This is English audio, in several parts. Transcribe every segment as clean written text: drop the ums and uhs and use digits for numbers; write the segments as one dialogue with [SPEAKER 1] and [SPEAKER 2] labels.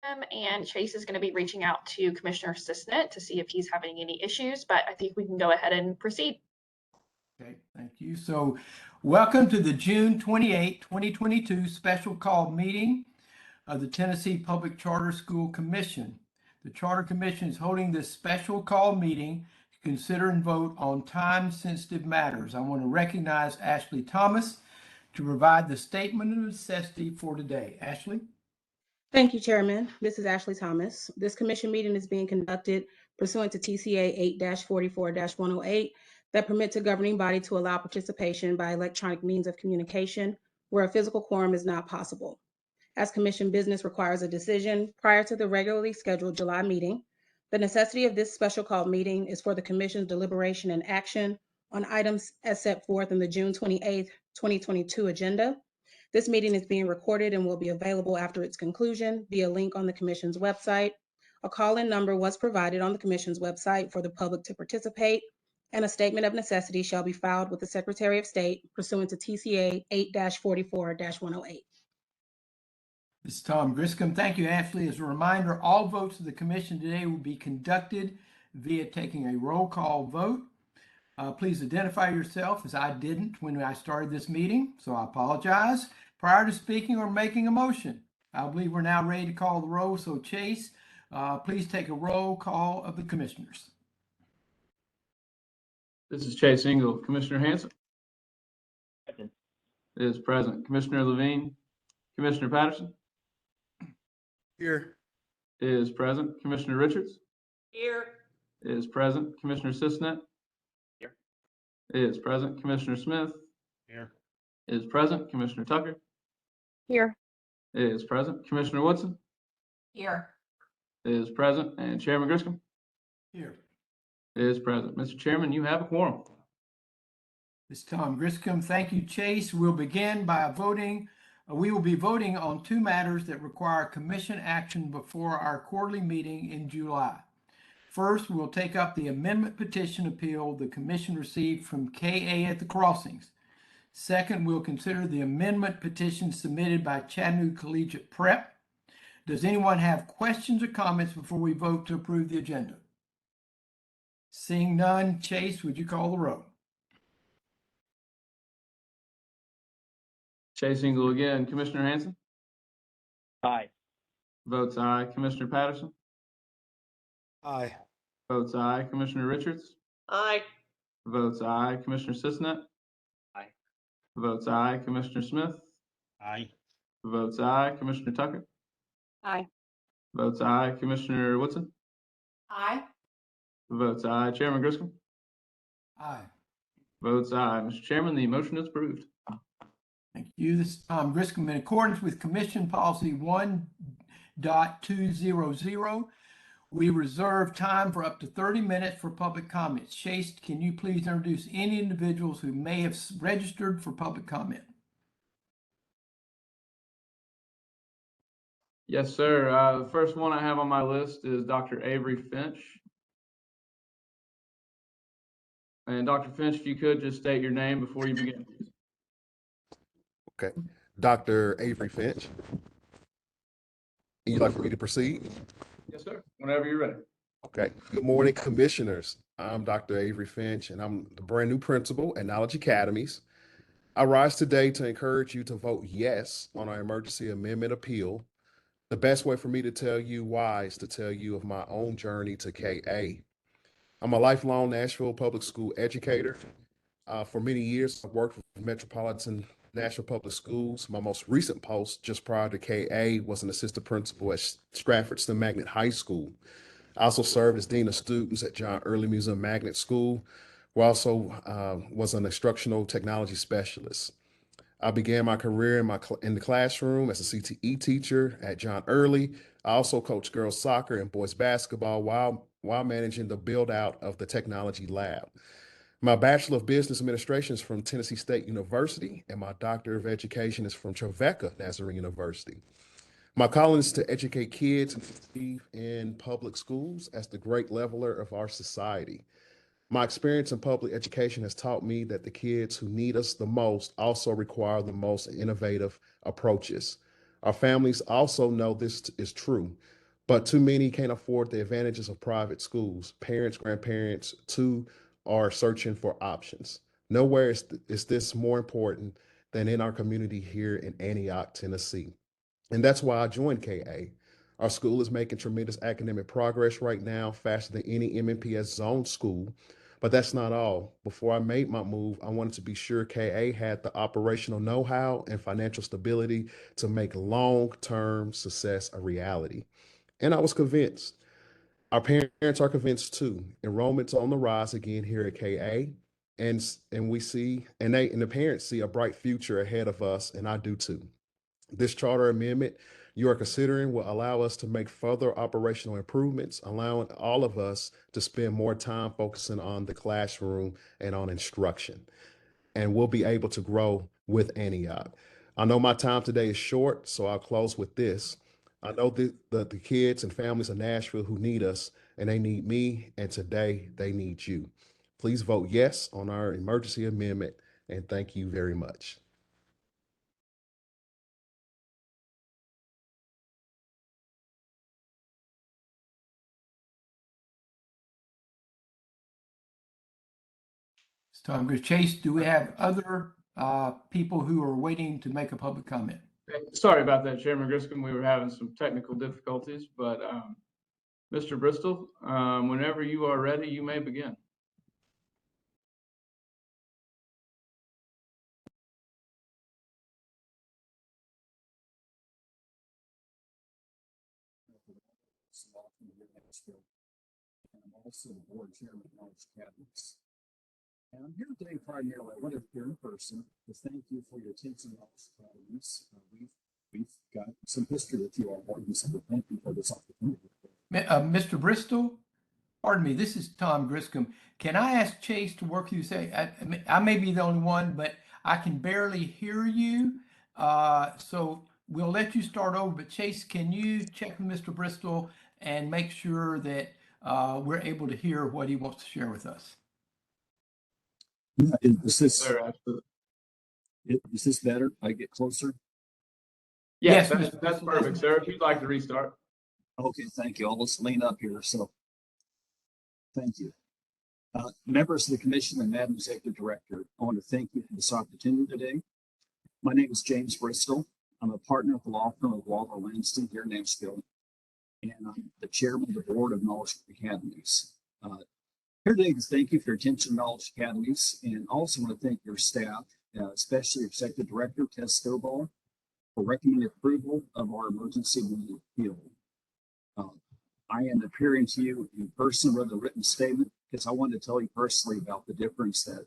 [SPEAKER 1] And Chase is going to be reaching out to Commissioner Sisnet to see if he's having any issues, but I think we can go ahead and proceed.
[SPEAKER 2] Okay, thank you. So welcome to the June 28, 2022 special call meeting of the Tennessee Public Charter School Commission. The Charter Commission is holding this special call meeting to consider and vote on time-sensitive matters. I want to recognize Ashley Thomas to provide the statement of necessity for today. Ashley?
[SPEAKER 3] Thank you, Chairman. This is Ashley Thomas. This commission meeting is being conducted pursuant to TCA 8-44-108 that permits a governing body to allow participation by electronic means of communication where a physical quorum is not possible. As commission business requires a decision prior to the regularly scheduled July meeting, the necessity of this special call meeting is for the commission's deliberation and action on items as set forth in the June 28th, 2022 agenda. This meeting is being recorded and will be available after its conclusion via link on the commission's website. A call-in number was provided on the commission's website for the public to participate, and a statement of necessity shall be filed with the Secretary of State pursuant to TCA 8-44-108.
[SPEAKER 2] This is Tom Griscom. Thank you, Ashley. As a reminder, all votes of the commission today will be conducted via taking a roll call vote. Please identify yourself, as I didn't when I started this meeting, so I apologize. Prior to speaking or making a motion, I believe we're now ready to call the roll. So Chase, please take a roll call of the commissioners.
[SPEAKER 4] This is Chase Engle. Commissioner Hanson
[SPEAKER 5] Present.
[SPEAKER 4] is present. Commissioner Levine. Commissioner Patterson
[SPEAKER 6] Here.
[SPEAKER 4] is present. Commissioner Richards
[SPEAKER 5] Here.
[SPEAKER 4] is present. Commissioner Sisnet
[SPEAKER 5] Here.
[SPEAKER 4] is present. Commissioner Smith
[SPEAKER 6] Here.
[SPEAKER 4] is present. Commissioner Tucker
[SPEAKER 7] Here.
[SPEAKER 4] is present. Commissioner Woodson
[SPEAKER 5] Here.
[SPEAKER 4] is present. And Chairman Griscom
[SPEAKER 2] Here.
[SPEAKER 4] is present. Mr. Chairman, you have a quorum.
[SPEAKER 2] This is Tom Griscom. Thank you, Chase. We'll begin by voting. We will be voting on two matters that require commission action before our quarterly meeting in July. First, we'll take up the amendment petition appeal the commission received from KA at the Crossings. Second, we'll consider the amendment petition submitted by Chattanooga Collegiate Prep. Does anyone have questions or comments before we vote to approve the agenda? Seeing none, Chase, would you call the roll?
[SPEAKER 4] Chase Engle again. Commissioner Hanson
[SPEAKER 5] Aye.
[SPEAKER 4] votes aye. Commissioner Patterson
[SPEAKER 6] Aye.
[SPEAKER 4] votes aye. Commissioner Richards
[SPEAKER 5] Aye.
[SPEAKER 4] votes aye. Commissioner Sisnet
[SPEAKER 5] Aye.
[SPEAKER 4] votes aye. Commissioner Smith
[SPEAKER 6] Aye.
[SPEAKER 4] votes aye. Commissioner Tucker
[SPEAKER 7] Aye.
[SPEAKER 4] votes aye. Commissioner Woodson
[SPEAKER 5] Aye.
[SPEAKER 4] votes aye. Chairman Griscom
[SPEAKER 2] Aye.
[SPEAKER 4] votes aye. Mr. Chairman, the motion is approved.
[SPEAKER 2] Thank you. This is Tom Griscom. In accordance with Commission Policy 1.200, we reserve time for up to 30 minutes for public comments. Chase, can you please introduce any individuals who may have registered for public comment?
[SPEAKER 4] Yes, sir. The first one I have on my list is Dr. Avery Finch. And Dr. Finch, if you could just state your name before you begin, please.
[SPEAKER 6] Okay. Dr. Avery Finch. You'd like for me to proceed?
[SPEAKER 4] Yes, sir. Whenever you're ready.
[SPEAKER 6] Okay. Good morning, commissioners. I'm Dr. Avery Finch, and I'm the brand new principal at Knowledge Academies. I rise today to encourage you to vote yes on our emergency amendment appeal. The best way for me to tell you why is to tell you of my own journey to KA. I'm a lifelong Nashville public school educator. For many years, I've worked with Metropolitan Nashville Public Schools. My most recent post just prior to KA was an assistant principal at Stratford STEM Magnet High School. I also served as dean of students at John Early Museum Magnet School, where I also was an instructional technology specialist. I began my career in the classroom as a CTE teacher at John Early. I also coached girls soccer and boys basketball while managing the build out of the technology lab. My Bachelor of Business Administration is from Tennessee State University, and my Doctor of Education is from Trevecca Nazarene University. My calling is to educate kids and succeed in public schools as the great leveler of our society. My experience in public education has taught me that the kids who need us the most also require the most innovative approaches. Our families also know this is true. but too many can't afford the advantages of private schools. Parents, grandparents, too, are searching for options. Nowhere is this more important than in our community here in Antioch, Tennessee. And that's why I joined KA. Our school is making tremendous academic progress right now, faster than any MNPS zone school. But that's not all. Before I made my move, I wanted to be sure KA had the operational know-how and financial stability to make long-term success a reality. And I was convinced. Our parents are convinced too. Enrollment's on the rise again here at KA. And we see, and the parents see a bright future ahead of us, and I do too. This charter amendment you are considering will allow us to make further operational improvements, allowing all of us to spend more time focusing on the classroom and on instruction. And we'll be able to grow with Antioch. I know my time today is short, so I'll close with this. I know the kids and families of Nashville who need us, and they need me, and today they need you. Please vote yes on our emergency amendment, and thank you very much.
[SPEAKER 2] Ms. Tom Griscom. Chase, do we have other people who are waiting to make a public comment?
[SPEAKER 4] Sorry about that, Chairman Griscom. We were having some technical difficulties, but Mr. Bristol, whenever you are ready, you may begin.
[SPEAKER 8] And I'm also the board chairman of Knowledge Academies. And I'm here today primarily, I wanted here in person to thank you for your attention to Knowledge Academies. We've got some history with you all, so thank you for this opportunity.
[SPEAKER 2] Mr. Bristol, pardon me, this is Tom Griscom. Can I ask Chase to work with you? I may be the only one, but I can barely hear you. So we'll let you start over, but Chase, can you check with Mr. Bristol and make sure that we're able to hear what he wants to share with us?
[SPEAKER 8] Yeah, is this
[SPEAKER 4] Sir,
[SPEAKER 8] better? I get closer?
[SPEAKER 4] yes,
[SPEAKER 2] Yes,
[SPEAKER 4] that's perfect, sir. If you'd like to restart.
[SPEAKER 8] Okay, thank you. I'll just lean up here. So thank you. Members of the commission and Madam Executive Director, I want to thank you for this opportunity today. My name is James Bristol. I'm a partner at the law firm of Walter Lanston here in Nashville, and I'm the chairman of the board of Knowledge Academies. Here today to thank you for your attention to Knowledge Academies, and also want to thank your staff, especially your Executive Director, Tess Stovall, for recommending approval of our emergency appeal. I am appearing to you in person with a written statement because I wanted to tell you personally about the difference that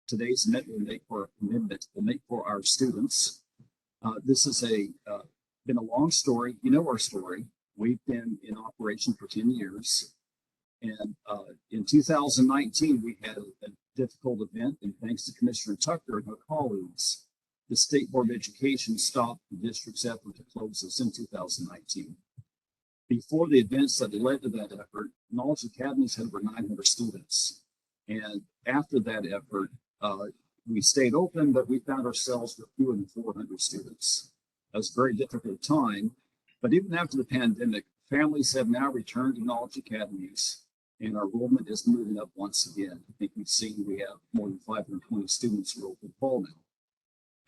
[SPEAKER 8] today's amendment will make for our students. This is been a long story. You know our story. We've been in operation for 10 years. And in 2019, we had a difficult event, and thanks to Commissioner Tucker and her colleagues, the State Board of Education stopped the district's effort to close us in 2019. Before the events that led to that effort, Knowledge Academies had over 900 students. And after that effort, we stayed open, but we found ourselves with fewer than 400 students. That was a very difficult time. But even after the pandemic, families have now returned to Knowledge Academies, and our enrollment is moving up once again. I think we've seen we have more than 520 students enrolled in fall now.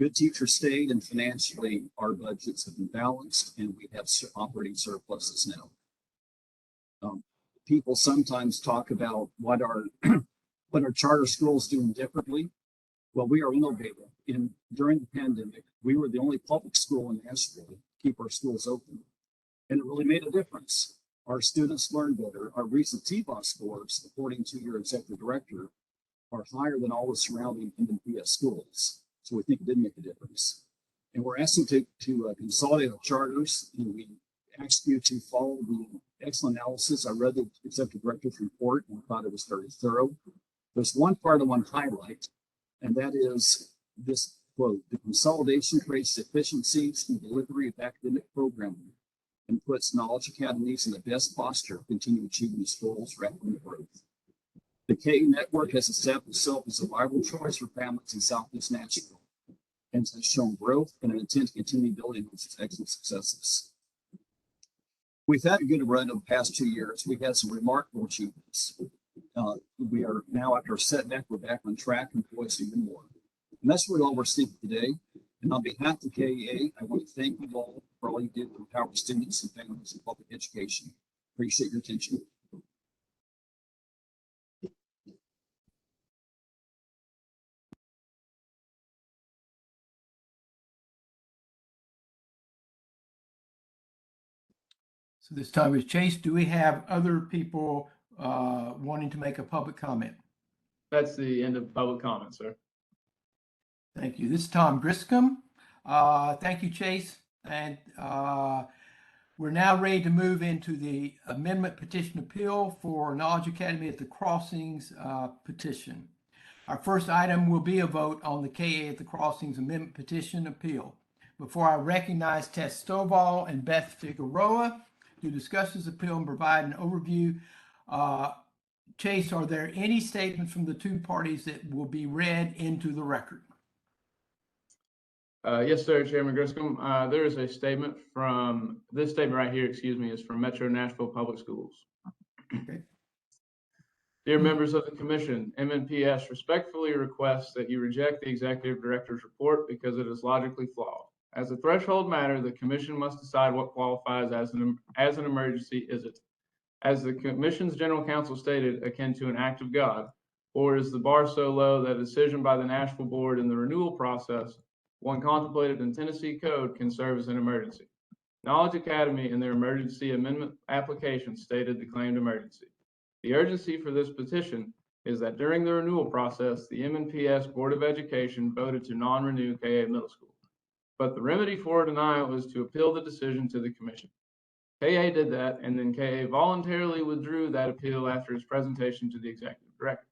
[SPEAKER 8] Good teachers stayed, and financially, our budgets have been balanced, and we have operating surpluses now. People sometimes talk about what our charter schools doing differently. Well, we are innovative. During the pandemic, we were the only public school in Nashville to keep our schools open, and it really made a difference. Our students learned better. Our recent TBOS scores, according to your executive director, are higher than all the surrounding MNPS schools. So we think it did make a difference. And we're asking to consolidate our charters, and we ask you to follow the excellent analysis. I read the executive director's report and I thought it was very thorough. There's one part I want to highlight, and that is this quote: "The consolidation creates efficiencies in delivery of academic programming and puts Knowledge Academies in the best posture to continue achieving its goals for academic growth." The KA network has established itself as a viable choice for families in Southeast Nashville and has shown growth and an intent to continue building on its excellent successes. We've had a good run of the past 2 years. We've had some remarkable achievements. We are now, after a setback, we're back on track and poised even more. And that's what all we're seeking today. And on behalf of KAA, I want to thank you all for all you did to empower students and families in public education. Appreciate your attention.
[SPEAKER 2] So this time is Chase. Do we have other people wanting to make a public comment?
[SPEAKER 4] That's the end of public comment, sir.
[SPEAKER 2] Thank you. This is Tom Griscom. Thank you, Chase. And we're now ready to move into the amendment petition appeal for Knowledge Academy at the Crossings petition. Our first item will be a vote on the KA at the Crossings amendment petition appeal. Before I recognize Tess Stovall and Beth Figueroa to discuss this appeal and provide an overview, Chase, are there any statements from the two parties that will be read into the record?
[SPEAKER 4] Yes, sir, Chairman Griscom. There is a statement from, this statement right here, excuse me, is from Metro Nashville Public Schools.
[SPEAKER 2] Okay.
[SPEAKER 4] Dear members of the commission, MNPS respectfully requests that you reject the executive director's report because it is logically flawed. As a threshold matter, the commission must decide what qualifies as an emergency. Is it, as the commission's general counsel stated, akin to an act of God, or is the bar so low that a decision by the Nashville board in the renewal process, one contemplated in Tennessee code, can serve as an emergency? Knowledge Academy in their emergency amendment application stated the claimed emergency. The urgency for this petition is that during the renewal process, the MNPS Board of Education voted to non-renew KA Middle School. But the remedy for denial is to appeal the decision to the commission. KA did that, and then KA voluntarily withdrew that appeal after its presentation to the executive director.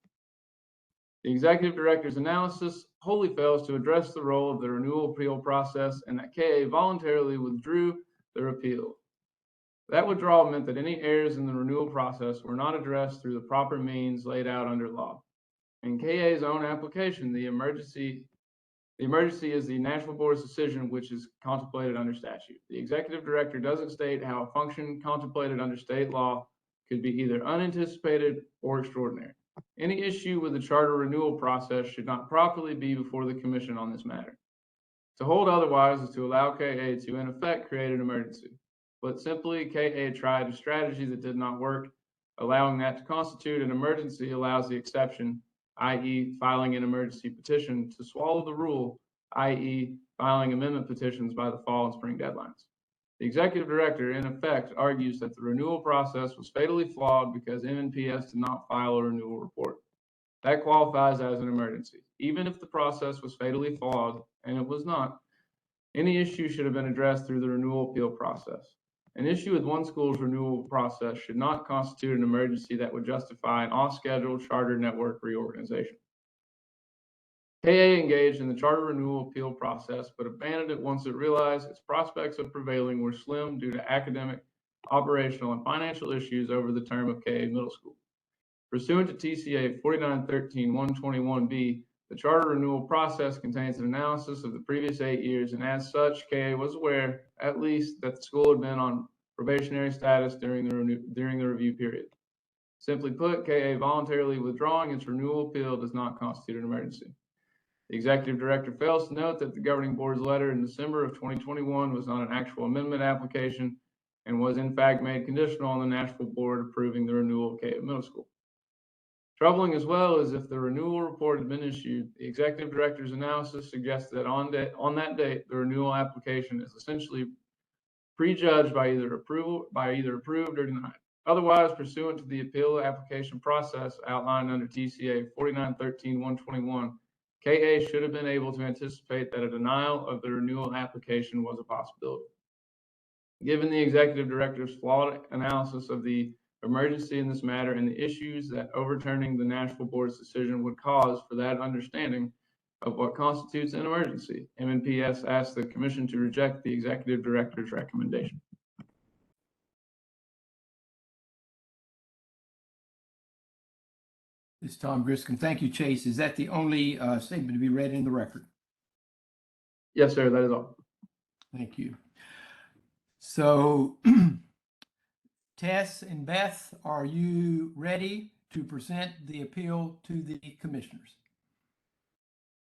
[SPEAKER 4] The executive director's analysis wholly fails to address the role of the renewal appeal process, and that KA voluntarily withdrew their appeal. That withdrawal meant that any errors in the renewal process were not addressed through the proper means laid out under law. In KA's own application, the emergency is the Nashville Board's decision, which is contemplated under statute. The executive director doesn't state how a function contemplated under state law could be either unanticipated or extraordinary. Any issue with the charter renewal process should not properly be before the commission on this matter. To hold otherwise is to allow KA to, in effect, create an emergency. But simply, KA tried a strategy that did not work. Allowing that to constitute an emergency allows the exception, i.e. filing an emergency petition, to swallow the rule, i.e. filing amendment petitions by the fall and spring deadlines. The executive director, in effect, argues that the renewal process was fatally flawed because MNPS did not file a renewal report. That qualifies as an emergency. Even if the process was fatally flawed, and it was not, any issue should have been addressed through the renewal appeal process. An issue with one school's renewal process should not constitute an emergency that would justify an off-schedule charter network reorganization. KA engaged in the charter renewal appeal process, but abandoned it once it realized its prospects of prevailing were slim due to academic, operational, and financial issues over the term of KA Middle School. Pursuant to TCA 4913-121B, the charter renewal process contains an analysis of the previous 8 years, and as such, KA was aware, at least, that the school had been on probationary status during the review period. Simply put, KA voluntarily withdrawing its renewal appeal does not constitute an emergency. The executive director fails to note that the governing board's letter in December of 2021 was not an actual amendment application and was in fact made conditional on the Nashville board approving the renewal of KA Middle School. Troubling as well is if the renewal report had been issued, the executive director's analysis suggests that on that date, the renewal application is essentially prejudged by either approved or denied. Otherwise, pursuant to the appeal application process outlined under TCA 4913-121, KA should have been able to anticipate that a denial of the renewal application was a possibility. Given the executive director's flawed analysis of the emergency in this matter and the issues that overturning the Nashville board's decision would cause for that understanding of what constitutes an emergency, MNPS asks the commission to reject the executive director's recommendation.
[SPEAKER 2] This is Tom Griscom. Thank you, Chase. Is that the only statement to be read in the record?
[SPEAKER 4] Yes, sir, that is all.
[SPEAKER 2] Thank you. So Tess and Beth, are you ready to present the appeal to the commissioners?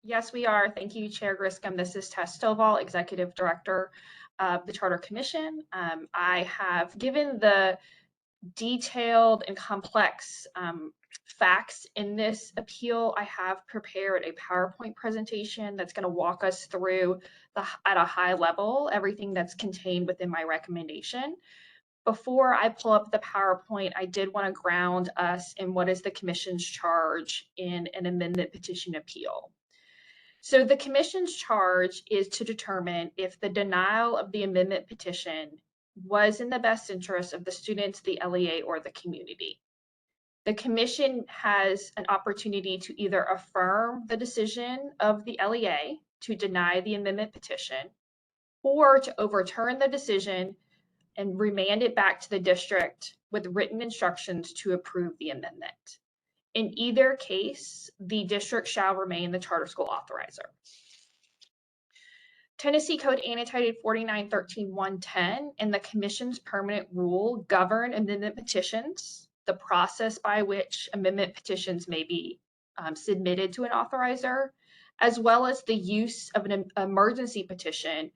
[SPEAKER 1] Yes, we are. Thank you, Chair Griscom. This is Tess Stovall, Executive Director of the Charter Commission. I have given the detailed and complex facts in this appeal. I have prepared a PowerPoint presentation that's going to walk us through at a high level everything that's contained within my recommendation. Before I pull up the PowerPoint, I did want to ground us in what is the Commission's charge in an amendment petition appeal. So the Commission's charge is to determine if the denial of the amendment petition was in the best interest of the students, the LEA, or the community. The Commission has an opportunity to either affirm the decision of the LEA to deny the amendment petition, or to overturn the decision and remand it back to the district with written instructions to approve the amendment. In either case, the district shall remain the charter school authorizer. Tennessee Code Annotated 4913-110 and the Commission's permanent rule govern amendment petitions, the process by which amendment petitions may be submitted to an authorizer, as well as the use of an emergency petition,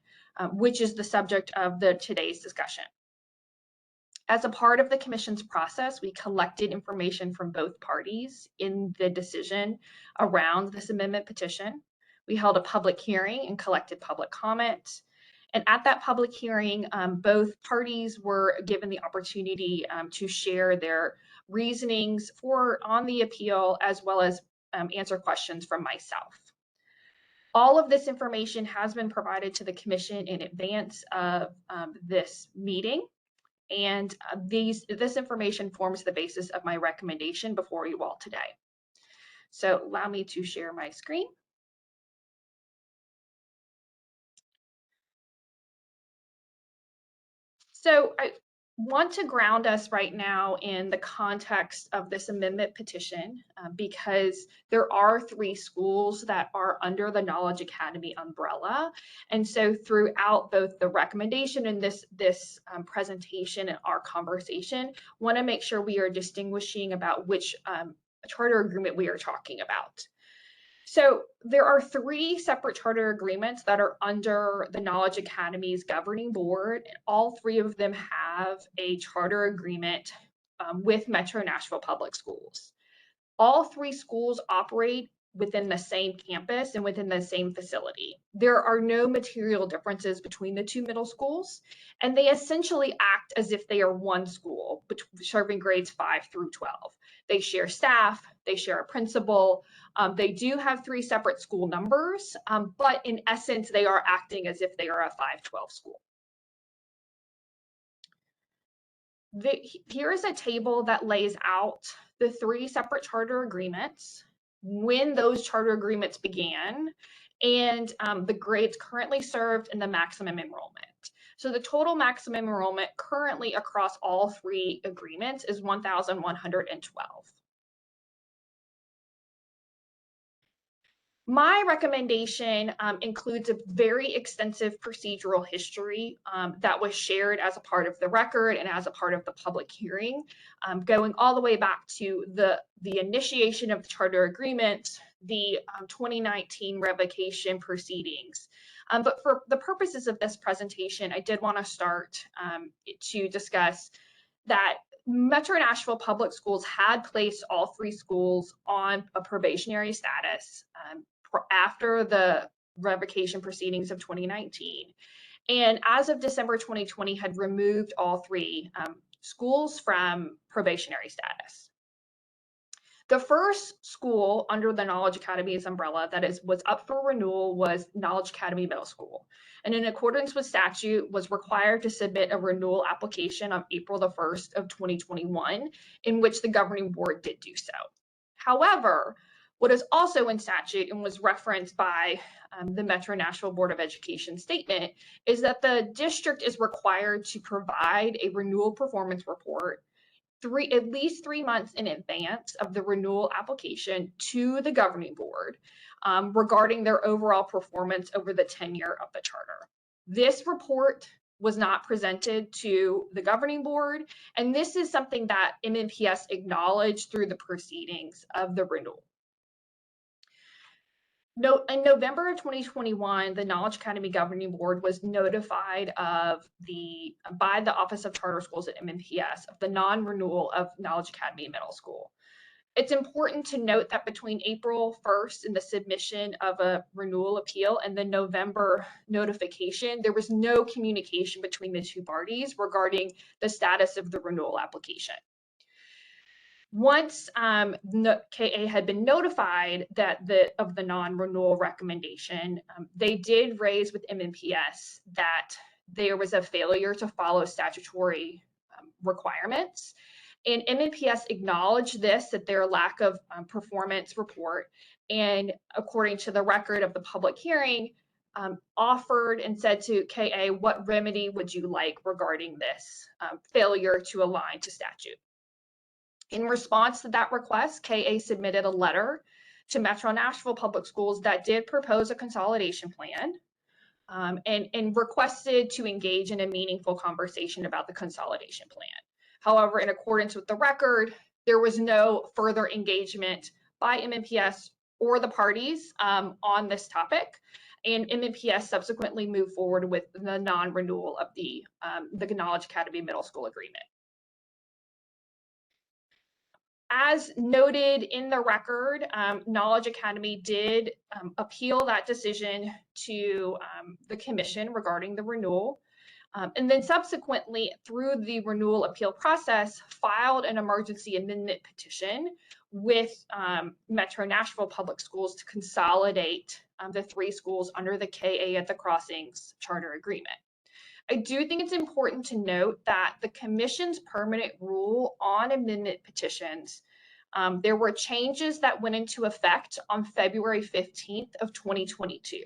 [SPEAKER 1] which is the subject of today's discussion. As a part of the Commission's process, we collected information from both parties in the decision around this amendment petition. We held a public hearing and collected public comment. And at that public hearing, both parties were given the opportunity to share their reasonings on the appeal, as well as answer questions from myself. All of this information has been provided to the Commission in advance of this meeting. And this information forms the basis of my recommendation before you all today. So allow me to share my screen. So I want to ground us right now in the context of this amendment petition because there are 3 schools that are under the Knowledge Academy umbrella. And so throughout both the recommendation and this presentation and our conversation, want to make sure we are distinguishing about which charter agreement we are talking about. So there are 3 separate charter agreements that are under the Knowledge Academy's governing board. All 3 of them have a charter agreement with Metro Nashville Public Schools. All 3 schools operate within the same campus and within the same facility. There are no material differences between the 2 middle schools, and they essentially act as if they are one school, serving grades 5 through 12. They share staff, they share a principal. They do have 3 separate school numbers, but in essence, they are acting as if they are a 512 school. Here is a table that lays out the 3 separate charter agreements, when those charter agreements began, and the grades currently served and the maximum enrollment. So the total maximum enrollment currently across all 3 agreements is 1,112. My recommendation includes a very extensive procedural history that was shared as a part of the record and as a part of the public hearing, going all the way back to the initiation of the charter agreement, the 2019 revocation proceedings. But for the purposes of this presentation, I did want to start to discuss that Metro Nashville Public Schools had placed all 3 schools on a probationary status after the revocation proceedings of 2019. And as of December 2020, had removed all 3 schools from probationary status. The first school under the Knowledge Academy's umbrella that was up for renewal was Knowledge Academy Middle School. And in accordance with statute, was required to submit a renewal application on April the 1st of 2021, in which the governing board did do so. However, what is also in statute and was referenced by the Metro Nashville Board of Education statement is that the district is required to provide a renewal performance report at least 3 months in advance of the renewal application to the governing board regarding their overall performance over the tenure of the charter. This report was not presented to the governing board. And this is something that MNPS acknowledged through the proceedings of the renewal. In November of 2021, the Knowledge Academy Governing Board was notified by the Office of Charter Schools at MNPS of the non-renewal of Knowledge Academy Middle School. It's important to note that between April 1st and the submission of a renewal appeal and the November notification, there was no communication between the two parties regarding the status of the renewal application. Once KA had been notified of the non-renewal recommendation, they did raise with MNPS that there was a failure to follow statutory requirements. And MNPS acknowledged this, that their lack of performance report, and according to the record of the public hearing, offered and said to KA, what remedy would you like regarding this failure to align to statute? In response to that request, KA submitted a letter to Metro Nashville Public Schools that did propose a consolidation plan and requested to engage in a meaningful conversation about the consolidation plan. However, in accordance with the record, there was no further engagement by MNPS or the parties on this topic, and MNPS subsequently moved forward with the non-renewal of the Knowledge Academy Middle School agreement. As noted in the record, Knowledge Academy did appeal that decision to the commission regarding the renewal, and then subsequently, through the renewal appeal process, filed an emergency amendment petition with Metro Nashville Public Schools to consolidate the 3 schools under the KA at the Crossings charter agreement. I do think it's important to note that the commission's permanent rule on amendment petitions, there were changes that went into effect on February 15th of 2022.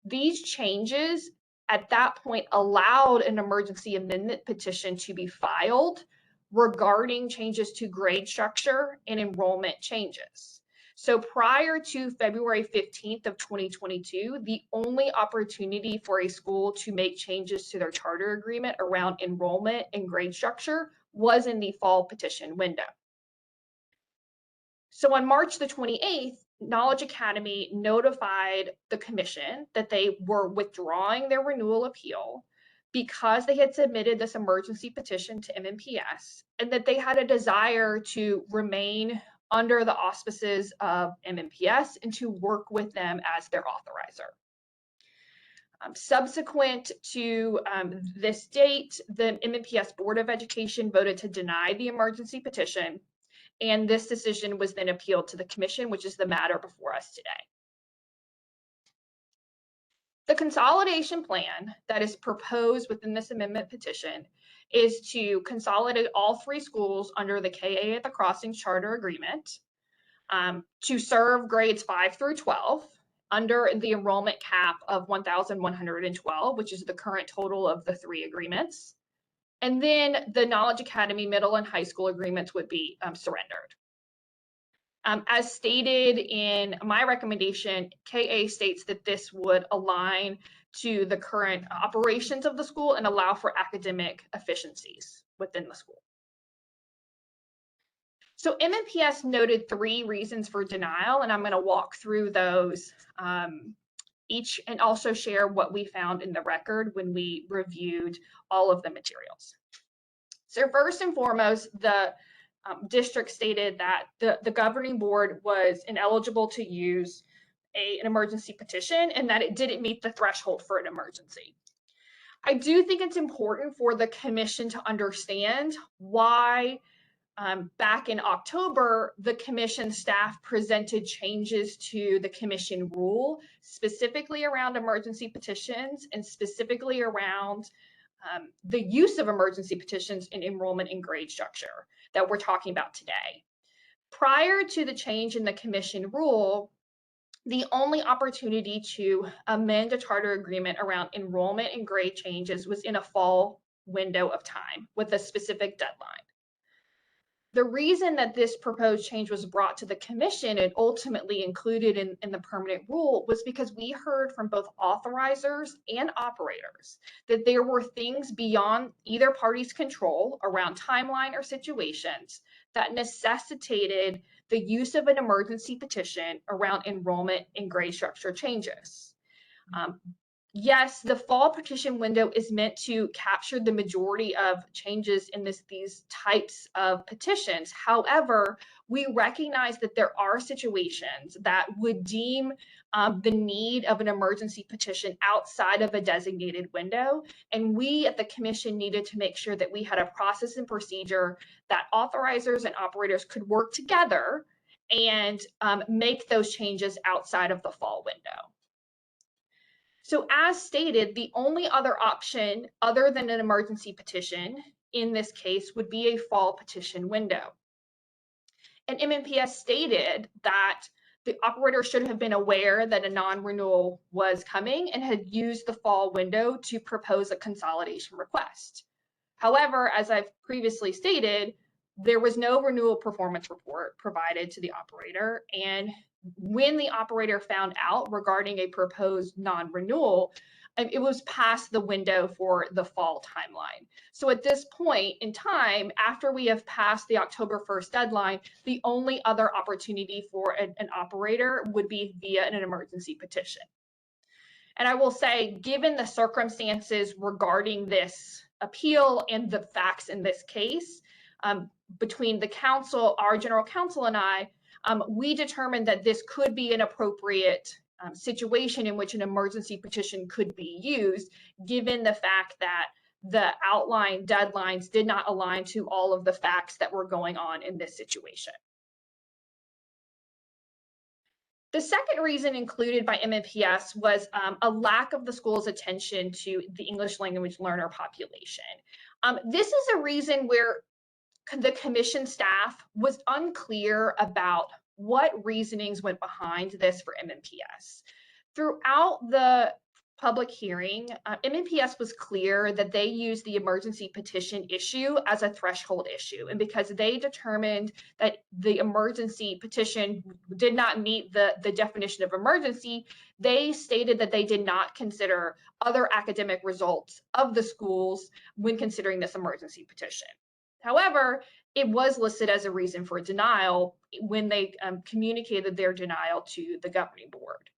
[SPEAKER 1] These changes at that point allowed an emergency amendment petition to be filed regarding changes to grade structure and enrollment changes. So prior to February 15th of 2022, the only opportunity for a school to make changes to their charter agreement around enrollment and grade structure was in the fall petition window. So on March the 28th, Knowledge Academy notified the commission that they were withdrawing their renewal appeal because they had submitted this emergency petition to MNPS, and that they had a desire to remain under the auspices of MNPS and to work with them as their authorizer. Subsequent to this date, the MNPS Board of Education voted to deny the emergency petition, and this decision was then appealed to the commission, which is the matter before us today. The consolidation plan that is proposed within this amendment petition is to consolidate all 3 schools under the KA at the Crossings charter agreement to serve grades 5 through 12 under the enrollment cap of 1,112, which is the current total of the 3 agreements. And then the Knowledge Academy middle and high school agreements would be surrendered. As stated in my recommendation, KA states that this would align to the current operations of the school and allow for academic efficiencies within the school. So MNPS noted 3 reasons for denial, and I'm going to walk through those each and also share what we found in the record when we reviewed all of the materials. So first and foremost, the district stated that the governing board was ineligible to use an emergency petition and that it didn't meet the threshold for an emergency. I do think it's important for the commission to understand why back in October, the commission staff presented changes to the commission rule, specifically around emergency petitions and specifically around the use of emergency petitions in enrollment and grade structure that we're talking about today. Prior to the change in the commission rule, the only opportunity to amend a charter agreement around enrollment and grade changes was in a fall window of time with a specific deadline. The reason that this proposed change was brought to the commission and ultimately included in the permanent rule was because we heard from both authorizers and operators that there were things beyond either party's control around timeline or situations that necessitated the use of an emergency petition around enrollment and grade structure changes. Yes, the fall petition window is meant to capture the majority of changes in these types of petitions. However, we recognize that there are situations that would deem the need of an emergency petition outside of a designated window. And we at the commission needed to make sure that we had a process and procedure that authorizers and operators could work together and make those changes outside of the fall window. So as stated, the only other option other than an emergency petition in this case would be a fall petition window. And MNPS stated that the operator should have been aware that a non-renewal was coming and had used the fall window to propose a consolidation request. However, as I've previously stated, there was no renewal performance report provided to the operator, and when the operator found out regarding a proposed non-renewal, it was past the window for the fall timeline. So at this point in time, after we have passed the October 1st deadline, the only other opportunity for an operator would be via an emergency petition. And I will say, given the circumstances regarding this appeal and the facts in this case, between the council, our general counsel, and I, we determined that this could be an appropriate situation in which an emergency petition could be used, given the fact that the outlined deadlines did not align to all of the facts that were going on in this situation. The second reason included by MNPS was a lack of the school's attention to the English language learner population. This is a reason where the commission staff was unclear about what reasonings went behind this for MNPS. Throughout the public hearing, MNPS was clear that they used the emergency petition issue as a threshold issue. And because they determined that the emergency petition did not meet the definition of emergency, they stated that they did not consider other academic results of the schools when considering this emergency petition. However, it was listed as a reason for denial when they communicated their denial to the governing board.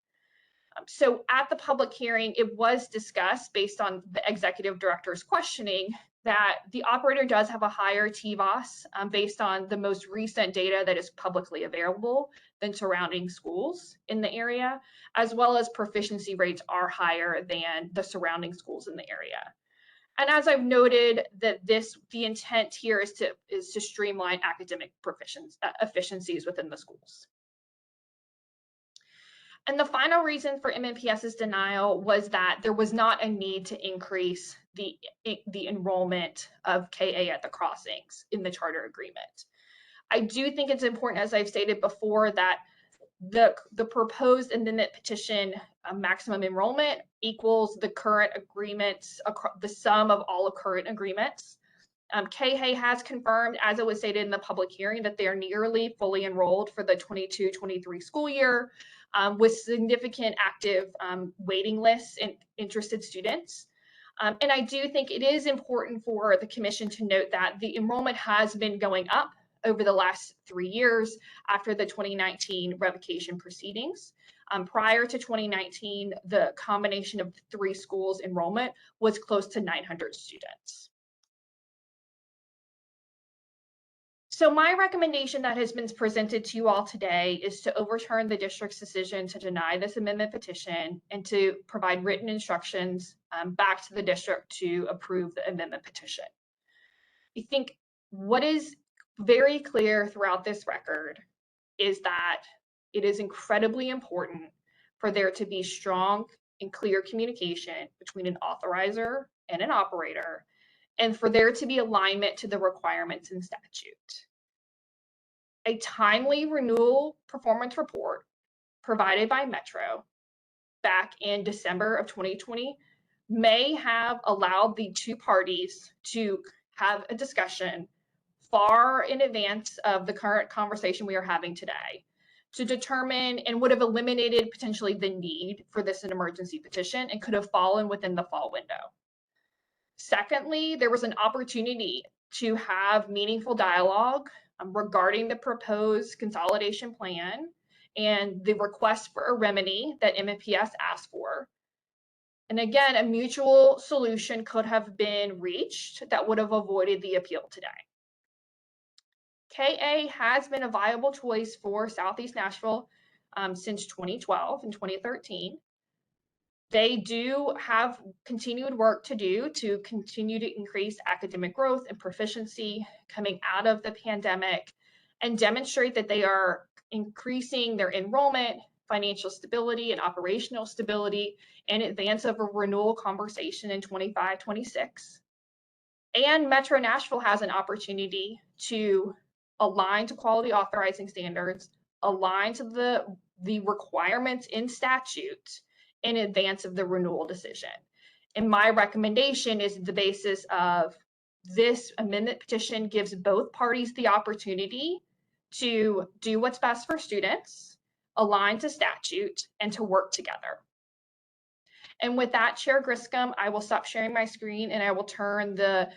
[SPEAKER 1] So at the public hearing, it was discussed based on the executive director's questioning that the operator does have a higher TVOS based on the most recent data that is publicly available than surrounding schools in the area, as well as proficiency rates are higher than the surrounding schools in the area. And as I've noted, that the intent here is to streamline academic efficiencies within the schools. And the final reason for MNPS's denial was that there was not a need to increase the enrollment of KA at the crossings in the charter agreement. I do think it's important, as I've stated before, that the proposed amendment petition maximum enrollment equals the current agreements, the sum of all of current agreements. KA has confirmed, as it was stated in the public hearing, that they are nearly fully enrolled for the 22-23 school year with significant active waiting lists and interested students. And I do think it is important for the commission to note that the enrollment has been going up over the last 3 years after the 2019 revocation proceedings. Prior to 2019, the combination of 3 schools enrollment was close to 900 students. So my recommendation that has been presented to you all today is to overturn the district's decision to deny this amendment petition and to provide written instructions back to the district to approve the amendment petition. I think what is very clear throughout this record is that it is incredibly important for there to be strong and clear communication between an authorizer and an operator, and for there to be alignment to the requirements in statute. A timely renewal performance report provided by Metro back in December of 2020 may have allowed the 2 parties to have a discussion, far in advance of the current conversation we are having today to determine and would have eliminated potentially the need for this an emergency petition and could have fallen within the fall window. Secondly, there was an opportunity to have meaningful dialogue regarding the proposed consolidation plan and the request for a remedy that MNPS asked for. And again, a mutual solution could have been reached that would have avoided the appeal today. KA has been a viable choice for Southeast Nashville since 2012 and 2013. They do have continued work to do to continue to increase academic growth and proficiency coming out of the pandemic and demonstrate that they are increasing their enrollment, financial stability, and operational stability in advance of a renewal conversation in 25-26. And Metro Nashville has an opportunity to align to quality authorizing standards, align to the requirements in statute in advance of the renewal decision. And my recommendation is the basis of this amendment petition gives both parties the opportunity to do what's best for students, align to statute, and to work together. And with that, Chair Griscom, I will stop sharing my screen and I will turn the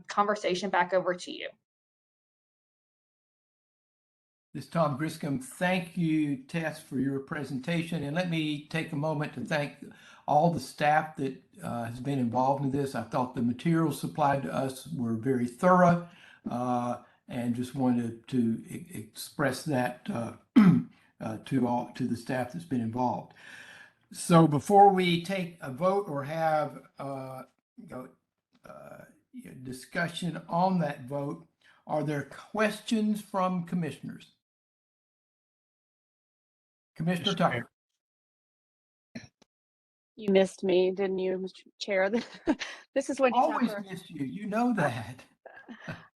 [SPEAKER 1] conversation back over to you.
[SPEAKER 2] This is Tom Griscom. Thank you, Tess, for your presentation. And let me take a moment to thank all the staff that has been involved in this. I thought the materials supplied to us were very thorough and just wanted to express that to the staff that's been involved. So before we take a vote or have discussion on that vote, are there questions from commissioners? Commissioner Tucker.
[SPEAKER 7] You missed me, didn't you, Mr. Chair? This is Wendy
[SPEAKER 2] Always
[SPEAKER 7] Tucker.
[SPEAKER 2] missed you. You know that.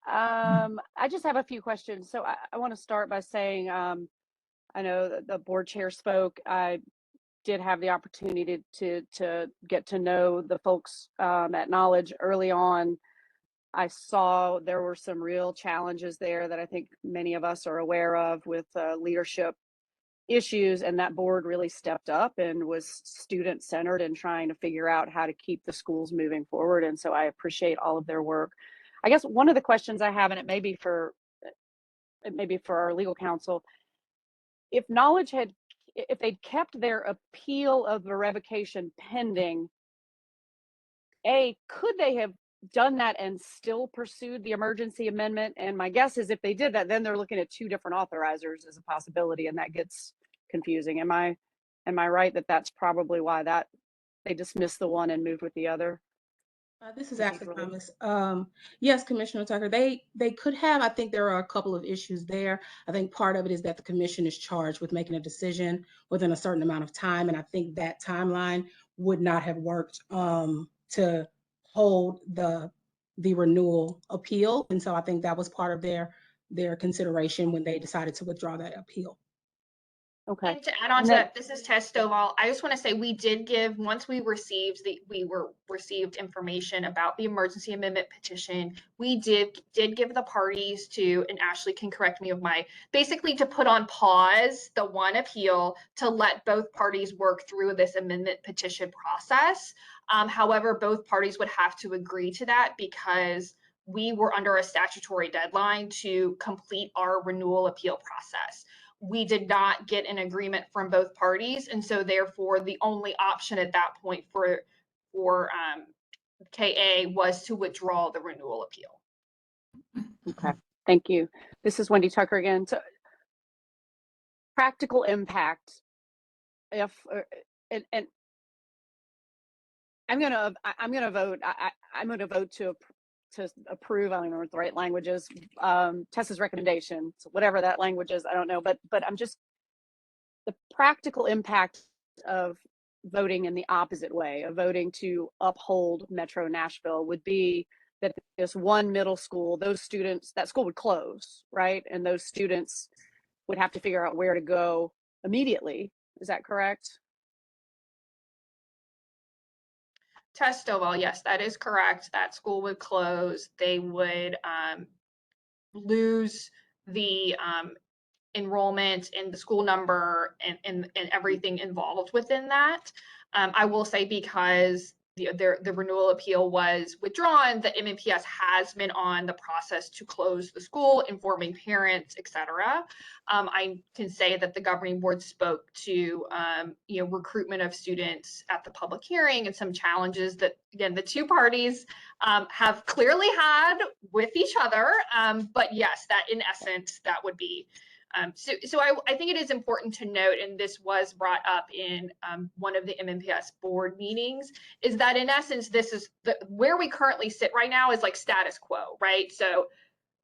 [SPEAKER 7] I just have a few questions. So I want to start by saying I know that the board chair spoke. I did have the opportunity to get to know the folks at Knowledge early on. I saw there were some real challenges there that I think many of us are aware of with leadership issues, and that board really stepped up and was student-centered in trying to figure out how to keep the schools moving forward. And so I appreciate all of their work. I guess one of the questions I have, and it may be for our legal counsel, if Knowledge if they'd kept their appeal of the revocation pending, could they have done that and still pursued the emergency amendment? And my guess is if they did that, then they're looking at two different authorizers as a possibility, and that gets confusing. Am I right that that's probably why they dismissed the one and moved with the other?
[SPEAKER 3] This is Ashley Thomas. Yes, Commissioner Tucker, they could have. I think there are a couple of issues there. I think part of it is that the commission is charged with making a decision within a certain amount of time. And I think that timeline would not have worked to hold the renewal appeal. And so I think that was part of their consideration when they decided to withdraw that appeal.
[SPEAKER 7] Okay.
[SPEAKER 1] And to add on to that, this is Tess Stovall. I just want to say we did give, once we received information about the emergency amendment petition, we did give the parties to, and Ashley can correct me of basically to put on pause the one appeal to let both parties work through this amendment petition process. However, both parties would have to agree to that because we were under a statutory deadline to complete our renewal appeal process. We did not get an agreement from both parties. And so therefore the only option at that point for KA was to withdraw the renewal appeal.
[SPEAKER 7] Okay, thank you. This is Wendy Tucker again. So practical impact, and I'm gonna vote to approve. I don't know what the right language is. Tessa's recommendation, so whatever that language is, I don't know. But I'm just, the practical impact of voting in the opposite way, of voting to uphold Metro Nashville, would be that this one middle school, those students, that school would close, right? And those students would have to figure out where to go immediately. Is that correct?
[SPEAKER 1] Tess Stovall, yes, that is correct. That school would close. They would lose the enrollment and the school number and everything involved within that. I will say, because the renewal appeal was withdrawn, the MNPS has been on the process to close the school, informing parents, et cetera. I can say that the governing board spoke to recruitment of students at the public hearing and some challenges that, again, the two parties have clearly had with each other. But yes, that in essence, that would be. So I think it is important to note, and this was brought up in one of the MNPS board meetings, is that in essence, this is where we currently sit right now is like status quo, right? So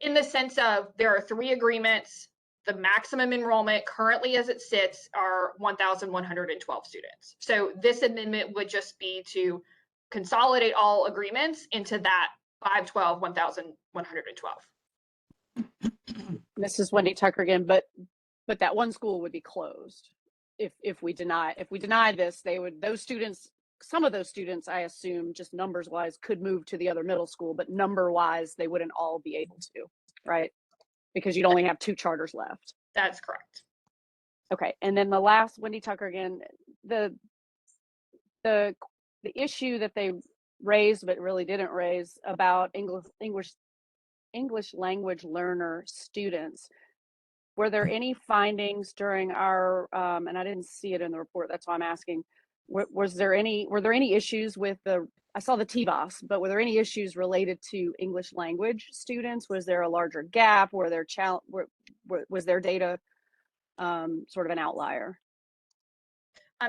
[SPEAKER 1] in the sense of there are 3 agreements, the maximum enrollment currently as it sits are 1,112 students. So this amendment would just be to consolidate all agreements into that 512, 1,112.
[SPEAKER 7] This is Wendy Tucker again, but that one school would be closed if we deny this. Those students, some of those students, I assume, just numbers wise, could move to the other middle school, but number wise, they wouldn't all be able to, right? Because you'd only have 2 charters left.
[SPEAKER 1] That's correct.
[SPEAKER 7] Okay, and then the last, Wendy Tucker again, the issue that they raised but really didn't raise about English language learner students. Were there any findings during our, and I didn't see it in the report, that's why I'm asking, were there any issues with I saw the TBOS, but were there any issues related to English language students? Was there a larger gap? Was their data sort of an outlier?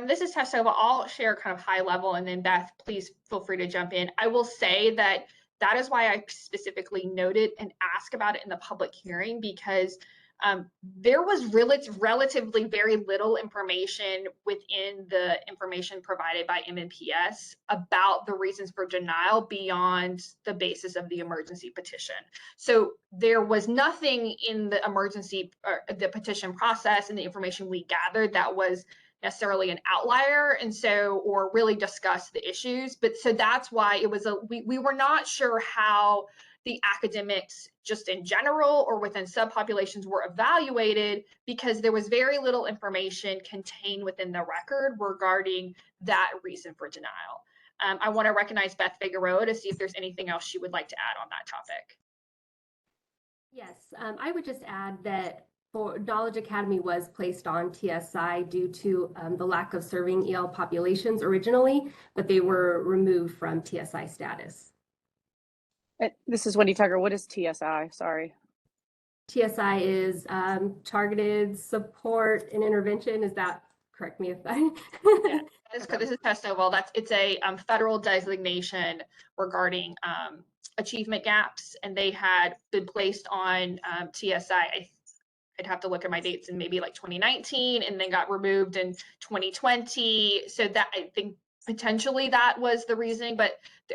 [SPEAKER 1] This is Tessa, but I'll share kind of high level, and then Beth, please feel free to jump in. I will say that is why I specifically noted and asked about it in the public hearing, because there was relatively very little information within the information provided by MNPS about the reasons for denial beyond the basis of the emergency petition. So there was nothing in the emergency or the petition process and the information we gathered that was necessarily an outlier, and so, or really discuss the issues. But so that's why it was we were not sure how the academics just in general or within subpopulations were evaluated, because there was very little information contained within the record regarding that reason for denial. I want to recognize Beth Figueroa to see if there's anything else she would like to add on that topic.
[SPEAKER 9] Yes, I would just add that Knowledge Academy was placed on TSI due to the lack of serving EL populations originally, but they were removed from TSI status.
[SPEAKER 7] This is Wendy Tucker. What is TSI? Sorry.
[SPEAKER 9] TSI is targeted support and intervention. Is that, correct me if I...
[SPEAKER 1] Yeah, this is Testo. It's a federal designation regarding achievement gaps, and they had been placed on TSI. I'd have to look at my dates in maybe like 2019, and then got removed in 2020. So that, I think, potentially that was the reasoning, but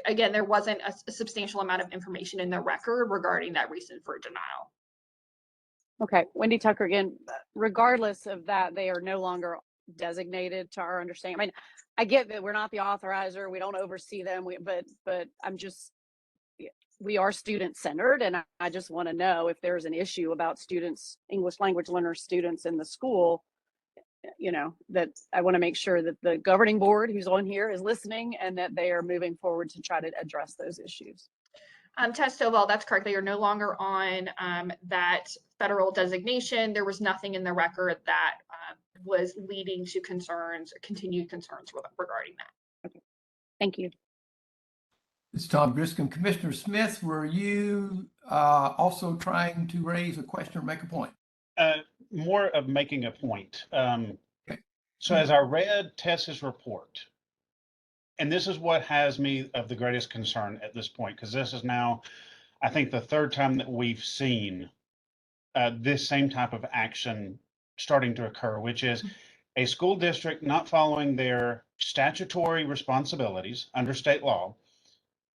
[SPEAKER 1] again, there wasn't a substantial amount of information in the record regarding that reason for denial.
[SPEAKER 7] Okay, Wendy Tucker again. Regardless of that, they are no longer designated to our understanding. I mean, I get that we're not the authorizer, we don't oversee them, but I'm just, we are student centered, and I just want to know if there's an issue about students, English language learner students in the school, that I want to make sure that the governing board who's on here is listening, and that they are moving forward to try to address those issues.
[SPEAKER 1] Tess Stovall, that's correct. They are no longer on that federal designation. There was nothing in the record that was leading to concerns, continued concerns regarding that.
[SPEAKER 7] Okay, thank you.
[SPEAKER 2] It's Tom Griscom. Commissioner Smith, were you also trying to raise a question or make a point?
[SPEAKER 10] More of making a point.
[SPEAKER 2] Okay.
[SPEAKER 10] So as I read Tess's report, and this is what has me of the greatest concern at this point, because this is now, I think, the 3rd time that we've seen this same type of action starting to occur, which is a school district not following their statutory responsibilities under state law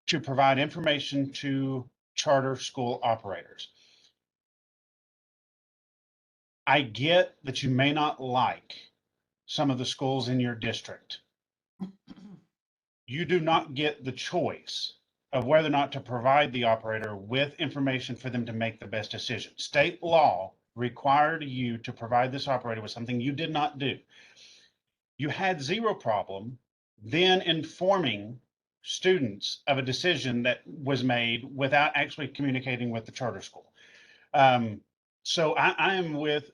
[SPEAKER 10] to provide information to charter school operators. I get that you may not like some of the schools in your district. You do not get the choice of whether or not to provide the operator with information for them to make the best decision. State law required you to provide this operator with something you did not do. You had zero problem then informing students of a decision that was made without actually communicating with the charter school. So I am with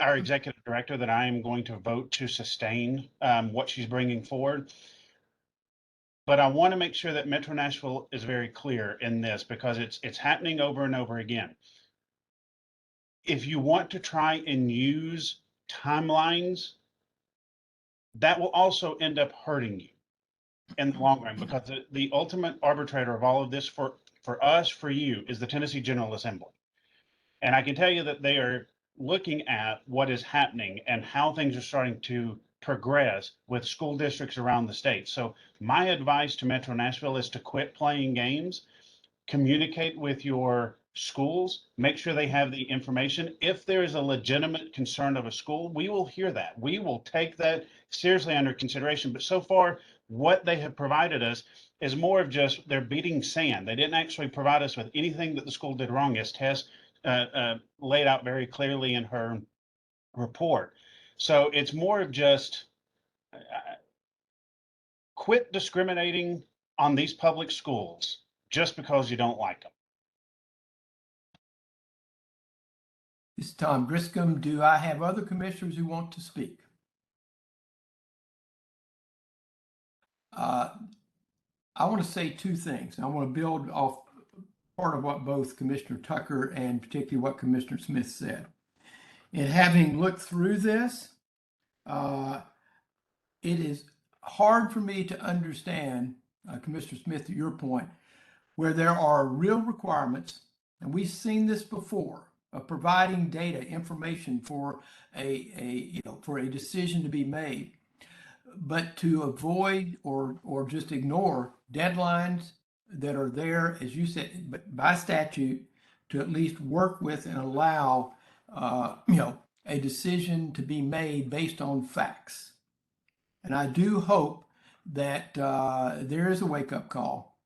[SPEAKER 10] our executive director that I am going to vote to sustain what she's bringing forward. But I want to make sure that Metro Nashville is very clear in this because it's happening over and over again. If you want to try and use timelines, that will also end up hurting you in the long run, because the ultimate arbitrator of all of this for us, for you, is the Tennessee General Assembly. And I can tell you that they are looking at what is happening and how things are starting to progress with school districts around the state. So my advice to Metro Nashville is to quit playing games, communicate with your schools, make sure they have the information. If there is a legitimate concern of a school, we will hear that. We will take that seriously under consideration. But so far, what they have provided us is more of just they're beating sand. They didn't actually provide us with anything that the school did wrong, as Tess laid out very clearly in her report. So it's more of just quit discriminating on these public schools just because you don't like them.
[SPEAKER 2] This is Tom Griscom. Do I have other commissioners who want to speak? I want to say two things. I want to build off part of what both Commissioner Tucker and particularly what Commissioner Smith said. In having looked through this, it is hard for me to understand, Commissioner Smith, to your point, where there are real requirements, and we've seen this before, of providing data, information for for a decision to be made, but to avoid or just ignore deadlines that are there, as you said, but by statute, to at least work with and allow a decision to be made based on facts. And I do hope that there is a wake-up call.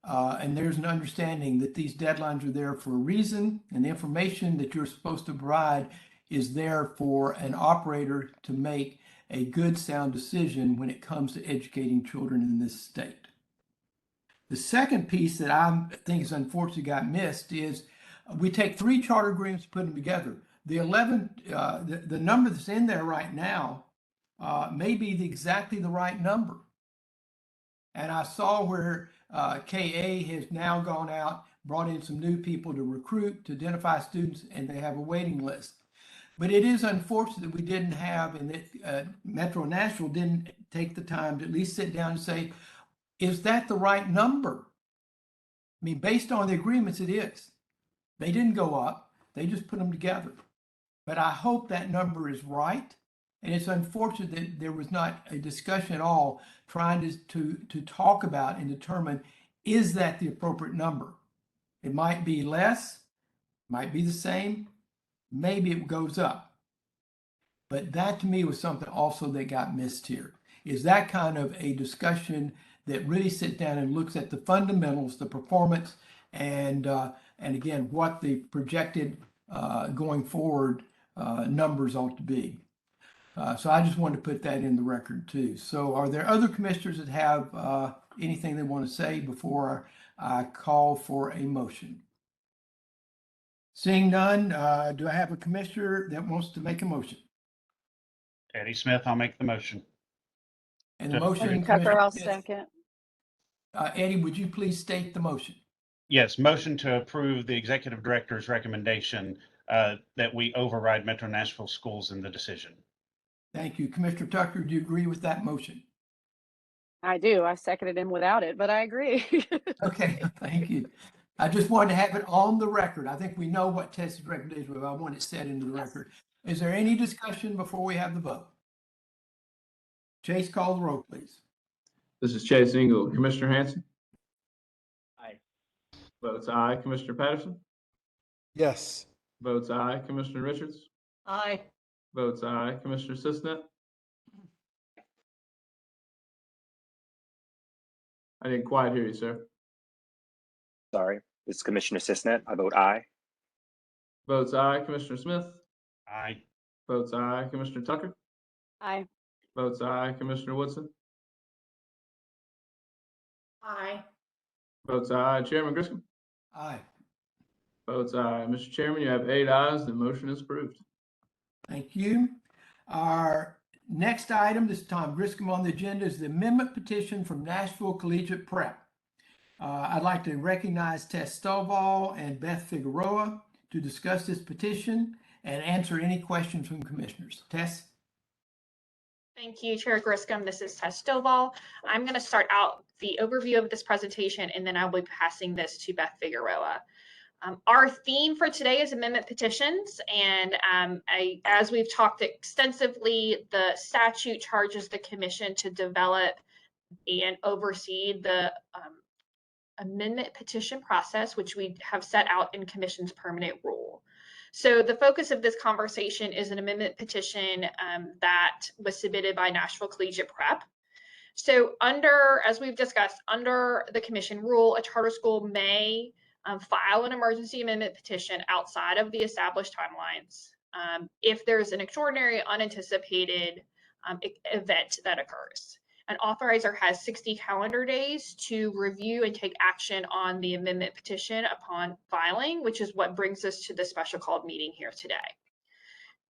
[SPEAKER 2] And there's an understanding that these deadlines are there for a reason, and the information that you're supposed to provide is there for an operator to make a good, sound decision when it comes to educating children in this state. The second piece that I think is unfortunately got missed is we take 3 charter agreements, put them together. The 11, the number that's in there right now may be exactly the right number. And I saw where KA has now gone out, brought in some new people to recruit, to identify students, and they have a waiting list. But it is unfortunate that we didn't have, and that Metro Nashville didn't take the time to at least sit down and say, is that the right number? I mean, based on the agreements, it is. They didn't go up, they just put them together. But I hope that number is right. And it's unfortunate that there was not a discussion at all trying to talk about and determine, is that the appropriate number? It might be less, might be the same, maybe it goes up. But that to me was something also that got missed here, is that kind of a discussion that really sits down and looks at the fundamentals, the performance, and again, what the projected going forward numbers ought to be. So I just wanted to put that in the record too. So are there other commissioners that have anything they want to say before I call for a motion? Seeing none, do I have a commissioner that wants to make a motion?
[SPEAKER 10] Eddie Smith, I'll make the motion.
[SPEAKER 2] And the motion,
[SPEAKER 7] Tucker, I'll
[SPEAKER 2] Commissioner Smith.
[SPEAKER 7] second.
[SPEAKER 2] Eddie, would you please state the motion?
[SPEAKER 10] Yes, motion to approve the executive director's recommendation that we override Metro Nashville Schools in the decision.
[SPEAKER 2] Thank you. Commissioner Tucker, do you agree with that motion?
[SPEAKER 7] I do. I seconded him without it, but I agree.
[SPEAKER 2] Okay, thank you. I just wanted to have it on the record. I think we know what Tess's recommendation was. I want it set into the record. Is there any discussion before we have the vote? Chase, call the roll, please.
[SPEAKER 4] This is Chase Engel. Commissioner Hanson?
[SPEAKER 5] Aye.
[SPEAKER 4] Votes aye. Commissioner Patterson?
[SPEAKER 6] Yes.
[SPEAKER 4] Votes aye. Commissioner Richards?
[SPEAKER 5] Aye.
[SPEAKER 4] Votes aye. Commissioner Sisnet? I didn't quite hear you, sir.
[SPEAKER 11] Sorry, this is Commissioner Cisnet. I vote aye.
[SPEAKER 4] Votes aye, Commissioner Smith.
[SPEAKER 10] Aye.
[SPEAKER 4] Votes aye, Commissioner Tucker.
[SPEAKER 7] Aye.
[SPEAKER 4] Votes aye, Commissioner Woodson.
[SPEAKER 1] Aye.
[SPEAKER 4] Votes aye, Chairman Griscom.
[SPEAKER 2] Aye.
[SPEAKER 4] Votes aye. Mr. Chairman, you have 8 ayes. The motion is approved.
[SPEAKER 2] Thank you. Our next item, this is Tom Griscom on the agenda, is the amendment petition from Nashville Collegiate Prep. I'd like to recognize Tess Stovall and Beth Figueroa to discuss this petition and answer any questions from commissioners. Tess?
[SPEAKER 1] Thank you, Chair Griscom. This is Tess Stovall. I'm going to start out the overview of this presentation, and then I'll be passing this to Beth Figueroa. Our theme for today is amendment petitions, and as we've talked extensively, the statute charges the commission to develop and oversee the amendment petition process, which we have set out in commission's permanent rule. So the focus of this conversation is an amendment petition that was submitted by Nashville Collegiate Prep. So as we've discussed, under the commission rule, a charter school may file an emergency amendment petition outside of the established timelines if there's an extraordinary unanticipated event that occurs. An authorizer has 60 calendar days to review and take action on the amendment petition upon filing, which is what brings us to the special called meeting here today.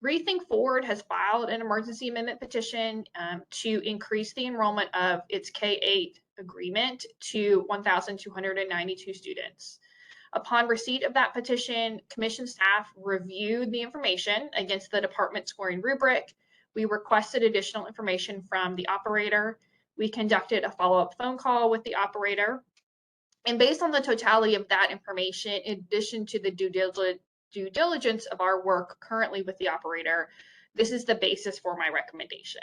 [SPEAKER 1] Rethink Forward has filed an emergency amendment petition to increase the enrollment of its K-8 agreement to 1,292 students. Upon receipt of that petition, commission staff reviewed the information against the department scoring rubric. We requested additional information from the operator. We conducted a follow-up phone call with the operator. And based on the totality of that information, in addition to the due diligence of our work currently with the operator, this is the basis for my recommendation.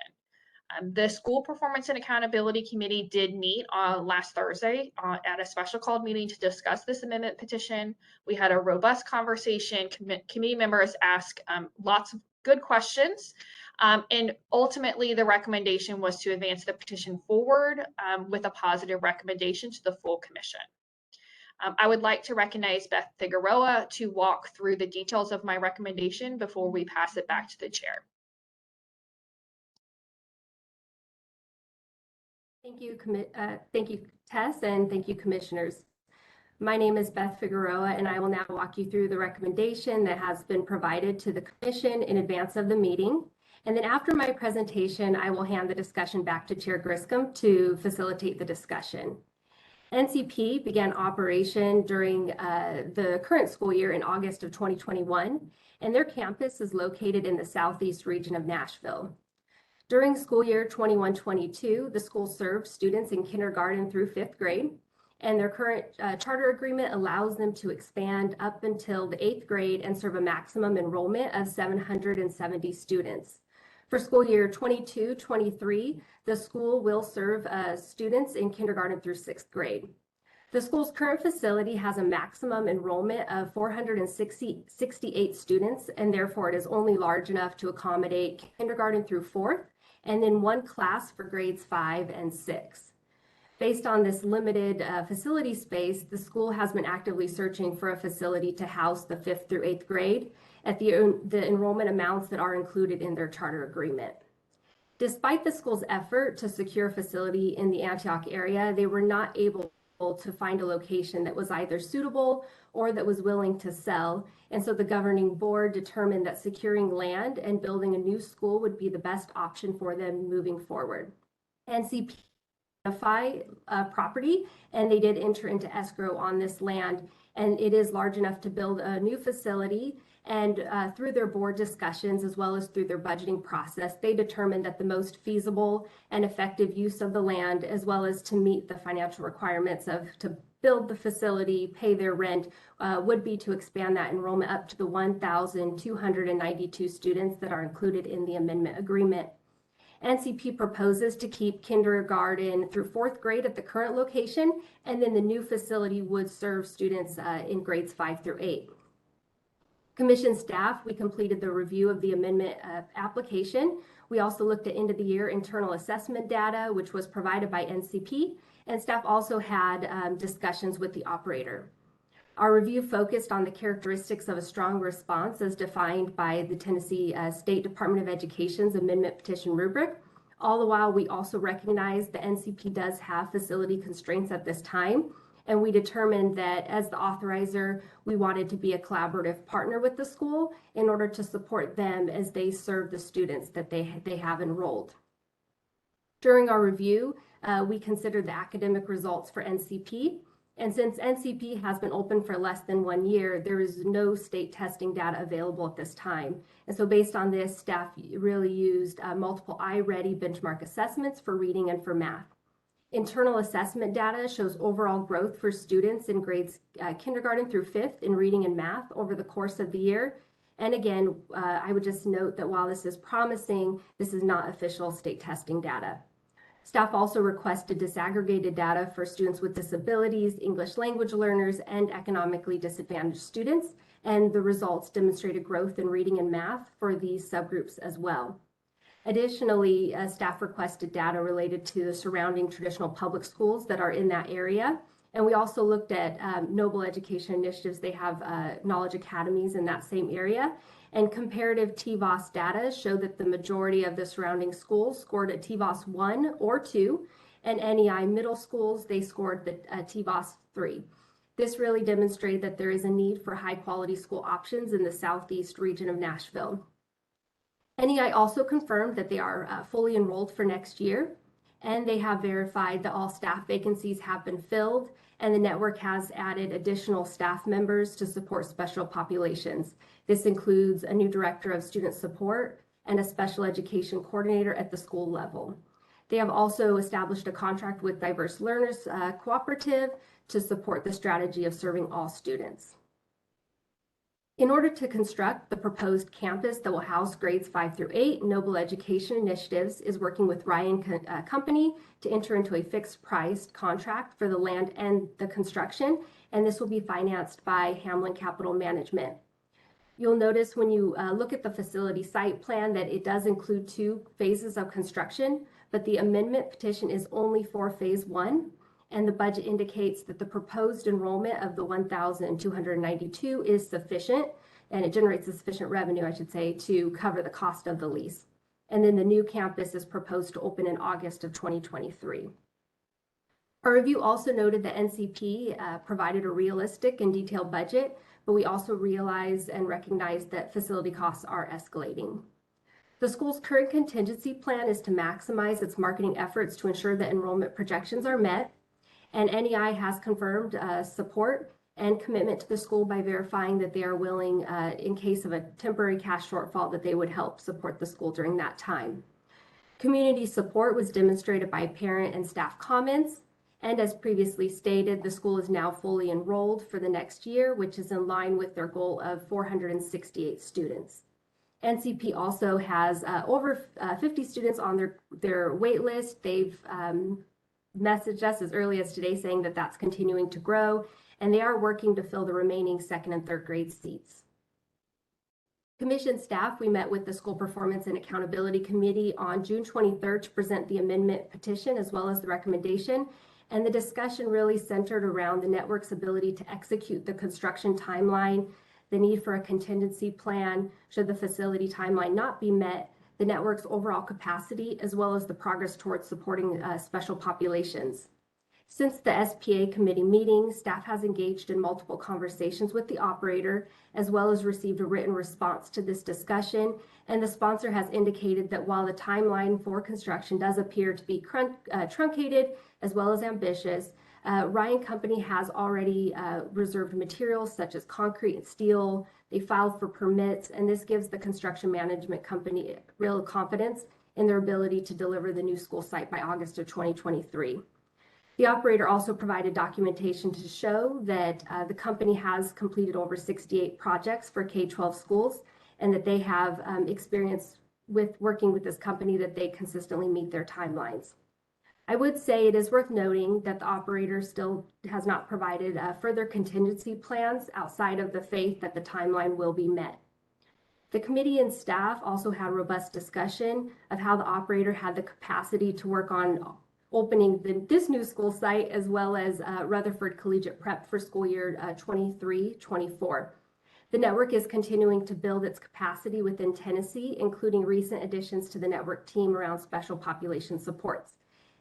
[SPEAKER 1] The School Performance and Accountability Committee did meet last Thursday at a special called meeting to discuss this amendment petition. We had a robust conversation. Committee members asked lots of good questions. And ultimately, the recommendation was to advance the petition forward with a positive recommendation to the full commission. I would like to recognize Beth Figueroa to walk through the details of my recommendation before we pass it back to the chair.
[SPEAKER 9] Thank you, Tess, and thank you, commissioners. My name is Beth Figueroa, and I will now walk you through the recommendation that has been provided to the commission in advance of the meeting. And then after my presentation, I will hand the discussion back to Chair Griscom to facilitate the discussion. NCP began operation during the current school year in August of 2021, and their campus is located in the southeast region of Nashville. During school year 21-22, the school serves students in kindergarten through 5th grade, and their current charter agreement allows them to expand up until the 8th grade and serve a maximum enrollment of 770 students. For school year 22-23, the school will serve students in kindergarten through 6th grade. The school's current facility has a maximum enrollment of 468 students, and therefore it is only large enough to accommodate kindergarten through 4th, and then one class for grades 5 and 6. Based on this limited facility space, the school has been actively searching for a facility to house the 5th through 8th grade at the enrollment amounts that are included in their charter agreement. Despite the school's effort to secure a facility in the Antioch area, they were not able to find a location that was either suitable or that was willing to sell. And so the governing board determined that securing land and building a new school would be the best option for them moving forward. NCP identified property, and they did enter into escrow on this land, and it is large enough to build a new facility. And through their board discussions, as well as through their budgeting process, they determined that the most feasible and effective use of the land, as well as to meet the financial requirements to build the facility, pay their rent, would be to expand that enrollment up to the 1,292 students that are included in the amendment agreement. NCP proposes to keep kindergarten through 4th grade at the current location, and then the new facility would serve students in grades 5 through 8. Commission staff, we completed the review of the amendment application. We also looked at end of the year internal assessment data, which was provided by NCP, and staff also had discussions with the operator. Our review focused on the characteristics of a strong response as defined by the Tennessee State Department of Education's amendment petition rubric. All the while, we also recognize the NCP does have facility constraints at this time, and we determined that as the authorizer, we wanted to be a collaborative partner with the school in order to support them as they serve the students that they have enrolled. During our review, we considered the academic results for NCP. And since NCP has been open for less than 1 year, there is no state testing data available at this time. And so based on this, staff really used multiple iReady benchmark assessments for reading and for math. Internal assessment data shows overall growth for students in grades kindergarten through 5th in reading and math over the course of the year. And again, I would just note that while this is promising, this is not official state testing data. Staff also requested disaggregated data for students with disabilities, English language learners, and economically disadvantaged students, and the results demonstrated growth in reading and math for these subgroups as well. Additionally, staff requested data related to the surrounding traditional public schools that are in that area, and we also looked at Noble Education Initiatives. They have knowledge academies in that same area. And comparative TVOS data show that the majority of the surrounding schools scored a TVOS 1 or 2, and NEI middle schools, they scored the TVOS 3. This really demonstrated that there is a need for high quality school options in the southeast region of Nashville. NEI also confirmed that they are fully enrolled for next year, and they have verified that all staff vacancies have been filled, and the network has added additional staff members to support special populations. This includes a new director of student support and a special education coordinator at the school level. They have also established a contract with Diverse Learners Cooperative to support the strategy of serving all students. In order to construct the proposed campus that will house grades 5 through 8, Noble Education Initiatives is working with Ryan Company to enter into a fixed price contract for the land and the construction, and this will be financed by Hamlin Capital Management. You'll notice when you look at the facility site plan that it does include 2 phases of construction, but the amendment petition is only for phase 1. And the budget indicates that the proposed enrollment of the 1,292 is sufficient, and it generates a sufficient revenue, I should say, to cover the cost of the lease. And then the new campus is proposed to open in August of 2023. Our review also noted that NCP provided a realistic and detailed budget, but we also realize and recognize that facility costs are escalating. The school's current contingency plan is to maximize its marketing efforts to ensure that enrollment projections are met. And NEI has confirmed support and commitment to the school by verifying that they are willing, in case of a temporary cash shortfall, that they would help support the school during that time. Community support was demonstrated by parent and staff comments. And as previously stated, the school is now fully enrolled for the next year, which is in line with their goal of 468 students. NCP also has over 50 students on their wait list. They've messaged us as early as today saying that that's continuing to grow, and they are working to fill the remaining 2nd and 3rd grade seats. Commission staff, we met with the School Performance and Accountability Committee on June 23rd to present the amendment petition as well as the recommendation, and the discussion really centered around the network's ability to execute the construction timeline, the need for a contingency plan should the facility timeline not be met, the network's overall capacity, as well as the progress towards supporting special populations. Since the SPA committee meeting, staff has engaged in multiple conversations with the operator, as well as received a written response to this discussion. And the sponsor has indicated that while the timeline for construction does appear to be truncated, as well as ambitious, Ryan Company has already reserved materials such as concrete and steel. They filed for permits, and this gives the construction management company real confidence in their ability to deliver the new school site by August of 2023. The operator also provided documentation to show that the company has completed over 68 projects for K-12 schools, and that they have experience with working with this company, that they consistently meet their timelines. I would say it is worth noting that the operator still has not provided further contingency plans outside of the faith that the timeline will be met. The committee and staff also had robust discussion of how the operator had the capacity to work on opening this new school site, as well as Rutherford Collegiate Prep for school year 23-24. The network is continuing to build its capacity within Tennessee, including recent additions to the network team around special population supports.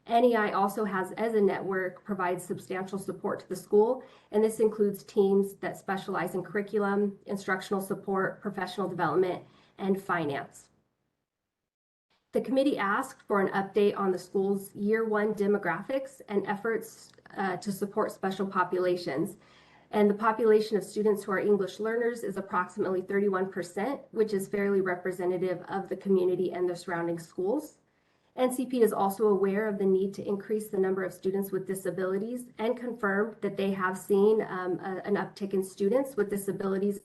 [SPEAKER 9] NEI also has, as a network, provides substantial support to the school, and this includes teams that specialize in curriculum, instructional support, professional development, and finance. The committee asked for an update on the school's year one demographics and efforts to support special populations. And the population of students who are English learners is approximately 31%, which is fairly representative of the community and the surrounding schools. NCP is also aware of the need to increase the number of students with disabilities and confirmed that they have seen an uptick in students with disabilities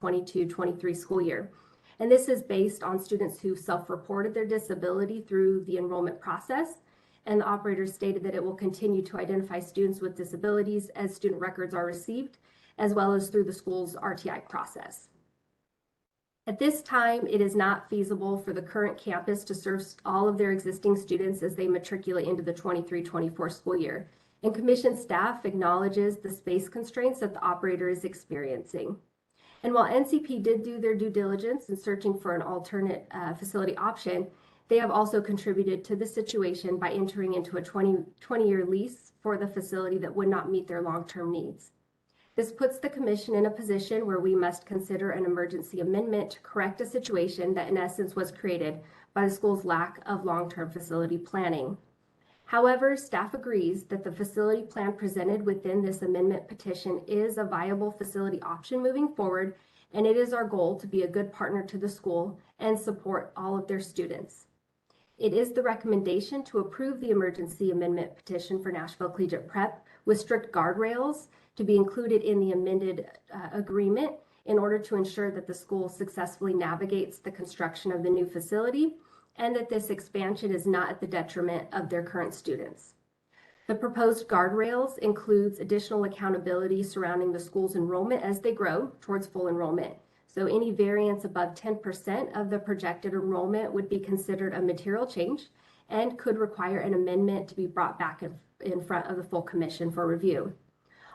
[SPEAKER 9] 22-23 school year. And this is based on students who self-reported their disability through the enrollment process. And the operator stated that it will continue to identify students with disabilities as student records are received, as well as through the school's RTI process. At this time, it is not feasible for the current campus to serve all of their existing students as they matriculate into the 23-24 school year. And commission staff acknowledges the space constraints that the operator is experiencing. And while NCP did do their due diligence in searching for an alternate facility option, they have also contributed to the situation by entering into a 20-year lease for the facility that would not meet their long-term needs. This puts the commission in a position where we must consider an emergency amendment to correct a situation that in essence was created by the school's lack of long-term facility planning. However, staff agrees that the facility plan presented within this amendment petition is a viable facility option moving forward, and it is our goal to be a good partner to the school and support all of their students. It is the recommendation to approve the emergency amendment petition for Nashville Collegiate Prep with strict guardrails to be included in the amended agreement in order to ensure that the school successfully navigates the construction of the new facility and that this expansion is not at the detriment of their current students. The proposed guardrails includes additional accountability surrounding the school's enrollment as they grow towards full enrollment. So any variance above 10% of the projected enrollment would be considered a material change and could require an amendment to be brought back in front of the full commission for review.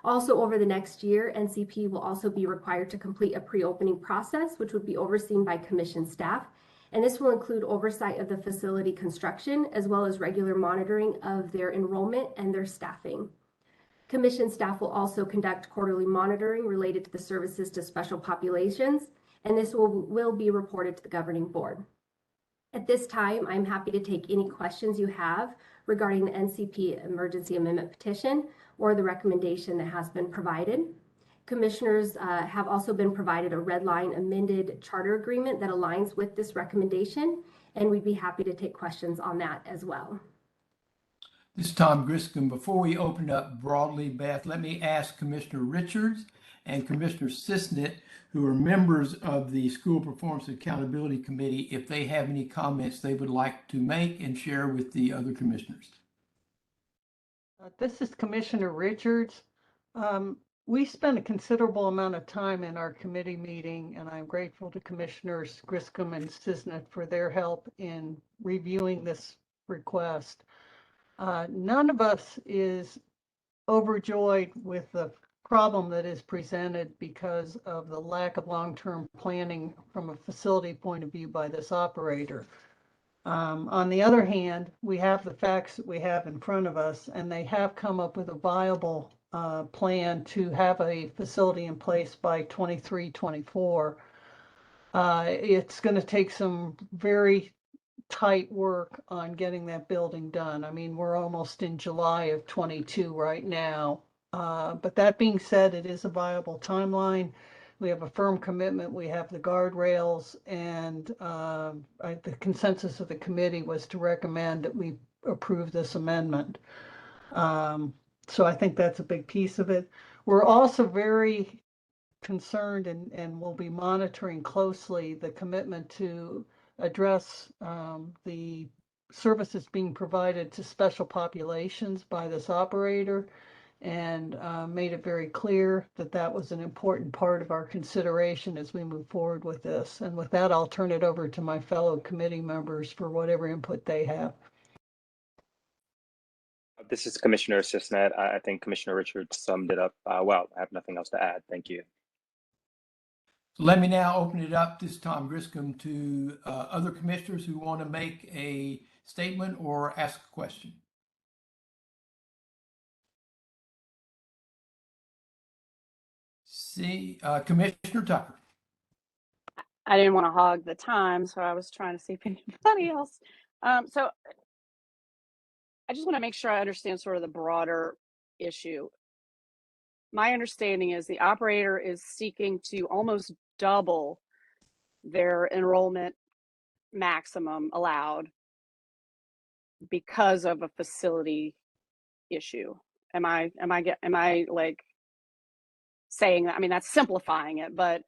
[SPEAKER 9] Also, over the next year, NCP will also be required to complete a pre-opening process, which would be overseen by commission staff. And this will include oversight of the facility construction, as well as regular monitoring of their enrollment and their staffing. Commission staff will also conduct quarterly monitoring related to the services to special populations, and this will be reported to the governing board. At this time, I'm happy to take any questions you have regarding the NCP emergency amendment petition or the recommendation that has been provided. Commissioners have also been provided a red line amended charter agreement that aligns with this recommendation, and we'd be happy to take questions on that as well.
[SPEAKER 2] This is Tom Griscom. Before we open up broadly, Beth, let me ask Commissioner Richards and Commissioner Cisnet, who are members of the School Performance Accountability Committee, if they have any comments they would like to make and share with the other commissioners.
[SPEAKER 5] This is Commissioner Richards. We spent a considerable amount of time in our committee meeting, and I'm grateful to Commissioners Griscom and Cisnet for their help in reviewing this request. None of us is overjoyed with the problem that is presented because of the lack of long-term planning from a facility point of view by this operator. On the other hand, we have the facts that we have in front of us, and they have come up with a viable plan to have a facility in place by 23-24. It's going to take some very tight work on getting that building done. I mean, we're almost in July of 22 right now. But that being said, it is a viable timeline. We have a firm commitment. We have the guardrails, and the consensus of the committee was to recommend that we approve this amendment. So I think that's a big piece of it. We're also very concerned and will be monitoring closely the commitment to address the services being provided to special populations by this operator, and made it very clear that that was an important part of our consideration as we move forward with this. And with that, I'll turn it over to my fellow committee members for whatever input they have.
[SPEAKER 11] This is Commissioner Cisnet. I think Commissioner Richards summed it up well. I have nothing else to add. Thank you.
[SPEAKER 2] Let me now open it up, this is Tom Griscom, to other commissioners who want to make a statement or ask a question. See, Commissioner Tucker.
[SPEAKER 7] I didn't want to hog the time, so I was trying to see if anybody else. So I just want to make sure I understand sort of the broader issue. My understanding is the operator is seeking to almost double their enrollment maximum allowed because of a facility issue. Am I like saying that? I mean, that's simplifying it, but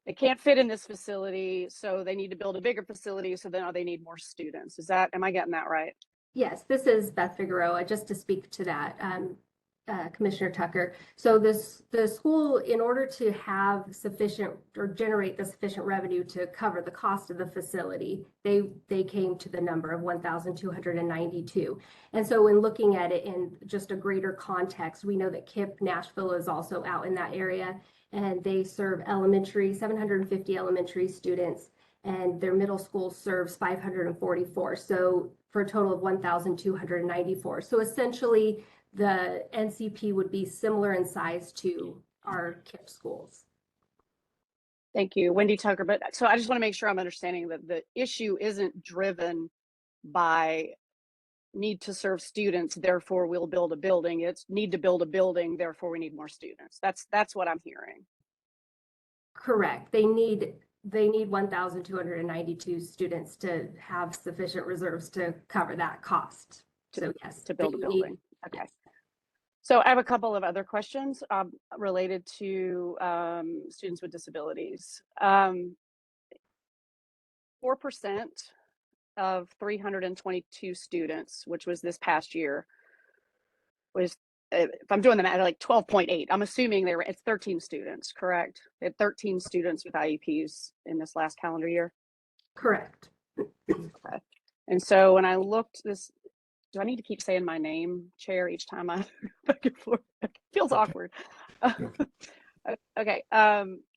[SPEAKER 7] they can't fit in this facility, so they need to build a bigger facility, so then they need more students. Am I getting that right?
[SPEAKER 9] Yes, this is Beth Figueroa, just to speak to that, Commissioner Tucker. So the school, in order to have sufficient or generate the sufficient revenue to cover the cost of the facility, they came to the number of 1,292. And so when looking at it in just a greater context, we know that KIPP Nashville is also out in that area, and they serve 750 elementary students, and their middle school serves 544. So for a total of 1,294. So essentially, the NCP would be similar in size to our KIPP schools.
[SPEAKER 7] Thank you, Wendy Tucker. But so I just want to make sure I'm understanding that the issue isn't driven by need to serve students, therefore we'll build a building. It's need to build a building, therefore we need more students. That's what I'm hearing.
[SPEAKER 9] Correct. They need 1,292 students to have sufficient reserves to cover that cost. So yes,
[SPEAKER 7] to build a building. Okay. So I have a couple of other questions related to students with disabilities. 4% of 322 students, which was this past year, was, if I'm doing the math, like 12.8. I'm assuming it's 13 students, correct? They had 13 students with IEPs in this last calendar year?
[SPEAKER 9] Correct.
[SPEAKER 7] Okay. And so when I looked this, do I need to keep saying my name, Chair, each time I back and forth? It feels awkward. Okay.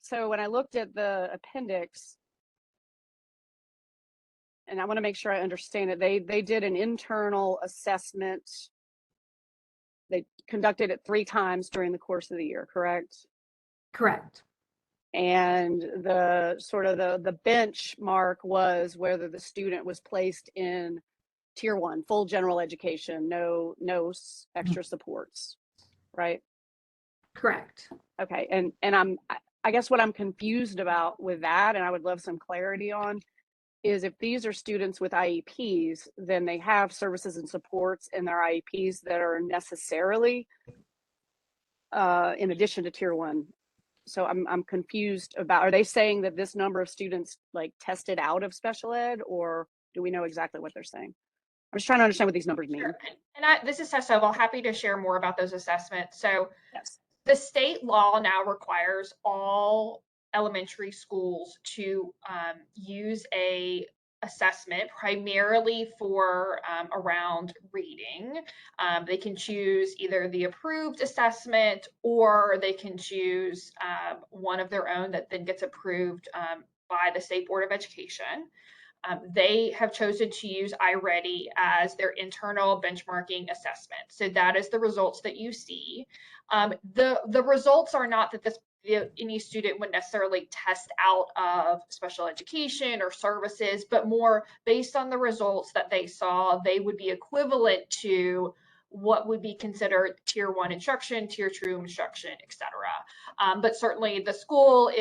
[SPEAKER 7] So when I looked at the appendix, and I want to make sure I understand it, they did an internal assessment. They conducted it 3 times during the course of the year, correct?
[SPEAKER 9] Correct.
[SPEAKER 7] And the sort of the benchmark was whether the student was placed in Tier 1, full general education, no extra supports, right?
[SPEAKER 9] Correct.
[SPEAKER 7] Okay, and I guess what I'm confused about with that, and I would love some clarity on, is if these are students with IEPs, then they have services and supports in their IEPs that are necessarily in addition to Tier 1. So I'm confused about, are they saying that this number of students like tested out of special ed, or do we know exactly what they're saying? I'm just trying to understand what these numbers mean.
[SPEAKER 1] Sure. And this is Tessa. I'm happy to share more about those assessments. So
[SPEAKER 7] yes.
[SPEAKER 1] The state law now requires all elementary schools to use a assessment primarily for around reading. They can choose either the approved assessment, or they can choose one of their own that then gets approved by the State Board of Education. They have chosen to use iReady as their internal benchmarking assessment. So that is the results that you see. The results are not that any student would necessarily test out of special education or services, but more based on the results that they saw, they would be equivalent to what would be considered Tier 1 instruction, Tier 2 instruction, et cetera. But certainly the school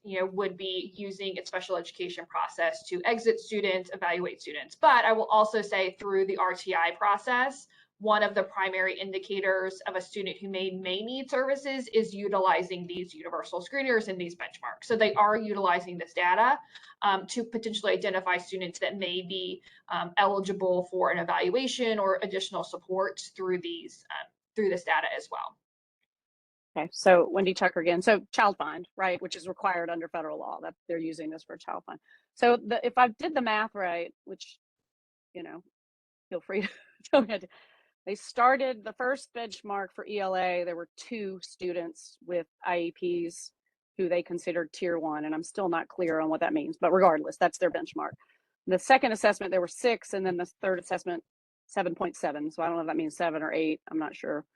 [SPEAKER 1] would be using its special education process to exit students, evaluate students. But I will also say through the RTI process, one of the primary indicators of a student who may need services is utilizing these universal screeners and these benchmarks. So they are utilizing this data to potentially identify students that may be eligible for an evaluation or additional supports through this data as well.
[SPEAKER 7] Okay, so Wendy Tucker again. So child find, right, which is required under federal law, that they're using this for child find. So if I did the math right, which, feel free to tell me, they started the first benchmark for ELA. There were 2 students with IEPs who they considered tier 1, and I'm still not clear on what that means, but regardless, that's their benchmark. The second assessment, there were 6, and then the third assessment, 7.7. So I don't know if that means 7 or 8. I'm not sure.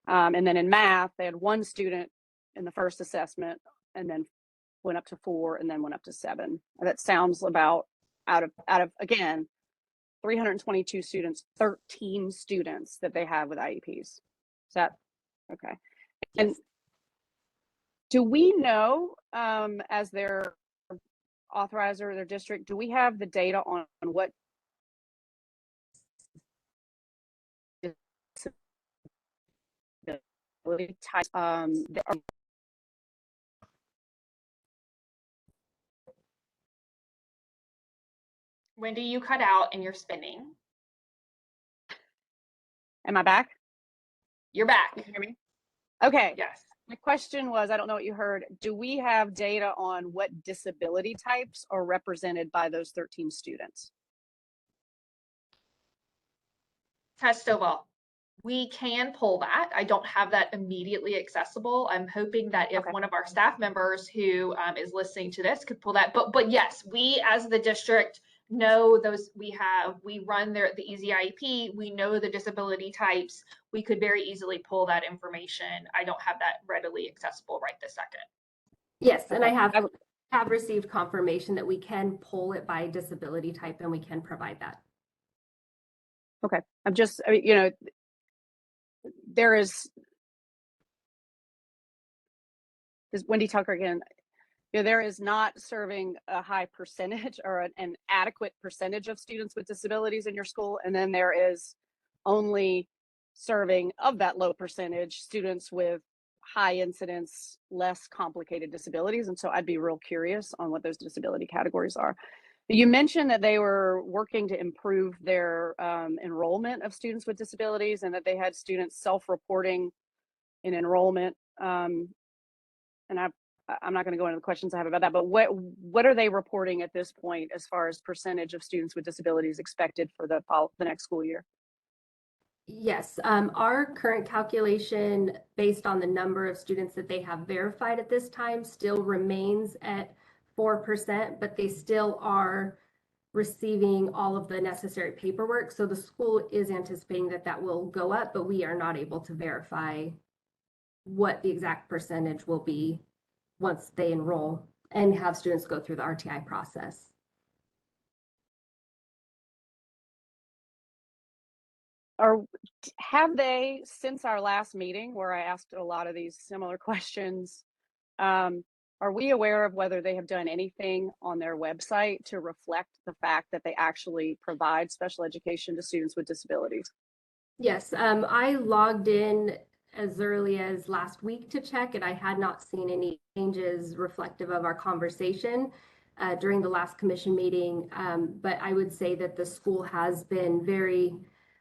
[SPEAKER 7] And then in math, they had 1 student in the first assessment, and then went up to 4, and then went up to 7. And that sounds about out of again, 322 students, 13 students that they have with IEPs. Is that okay?
[SPEAKER 1] Yes.
[SPEAKER 7] And do we know, as their authorizer, their district, do we have the data on what disability types that are?
[SPEAKER 1] Wendy, you cut out and you're spinning.
[SPEAKER 7] Am I back?
[SPEAKER 1] You're back.
[SPEAKER 7] Can you hear me? Okay.
[SPEAKER 1] Yes.
[SPEAKER 7] My question was, I don't know what you heard. Do we have data on what disability types are represented by those 13 students?
[SPEAKER 1] Testoval. We can pull that. I don't have that immediately accessible. I'm hoping that if
[SPEAKER 7] Okay.
[SPEAKER 1] one of our staff members who is listening to this could pull that. But yes, we as the district know those. We run the Easy IEP. We know the disability types. We could very easily pull that information. I don't have that readily accessible right this second.
[SPEAKER 9] Yes, and I
[SPEAKER 7] Okay.
[SPEAKER 9] have received confirmation that we can pull it by disability type and we can provide that.
[SPEAKER 7] Okay. I'm just, I mean, you know, there is Wendy Tucker again. You know, there is not serving a high percentage or an adequate percentage of students with disabilities in your school. And then there is only serving of that low percentage students with high incidence, less complicated disabilities. And so I'd be real curious on what those disability categories are. You mentioned that they were working to improve their enrollment of students with disabilities and that they had students self-reporting in enrollment. And I'm not going to go into the questions I have about that, but what are they reporting at this point as far as percentage of students with disabilities expected for the next school year?
[SPEAKER 9] Yes, our current calculation based on the number of students that they have verified at this time still remains at 4%, but they still are receiving all of the necessary paperwork. So the school is anticipating that that will go up, but we are not able to verify what the exact percentage will be once they enroll and have students go through the RTI process.
[SPEAKER 7] Have they, since our last meeting where I asked a lot of these similar questions, are we aware of whether they have done anything on their website to reflect the fact that they actually provide special education to students with disabilities?
[SPEAKER 9] Yes, I logged in as early as last week to check, and I had not seen any changes reflective of our conversation during the last commission meeting. But I would say that the school has been very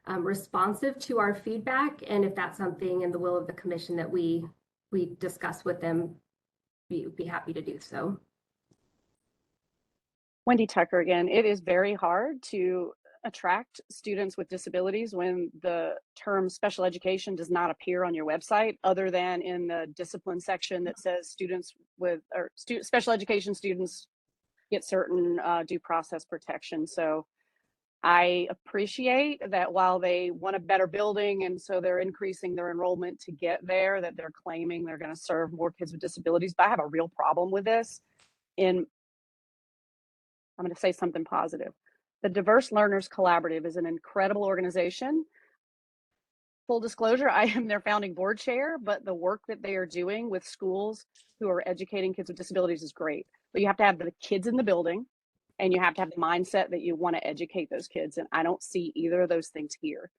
[SPEAKER 9] responsive to our feedback, and if that's something in the will of the commission that we discuss with them, we'd be happy to do so.
[SPEAKER 7] Wendy Tucker again. It is very hard to attract students with disabilities when the term special education does not appear on your website, other than in the discipline section that says students with special education students get certain due process protection. So I appreciate that while they want a better building and so they're increasing their enrollment to get there, that they're claiming they're going to serve more kids with disabilities. But I have a real problem with this. I'm going to say something positive. The Diverse Learners Collaborative is an incredible organization. Full disclosure, I am their founding board chair, but the work that they are doing with schools who are educating kids with disabilities is great. But you have to have the kids in the building, and you have to have the mindset that you want to educate those kids. And I don't see either of those things here.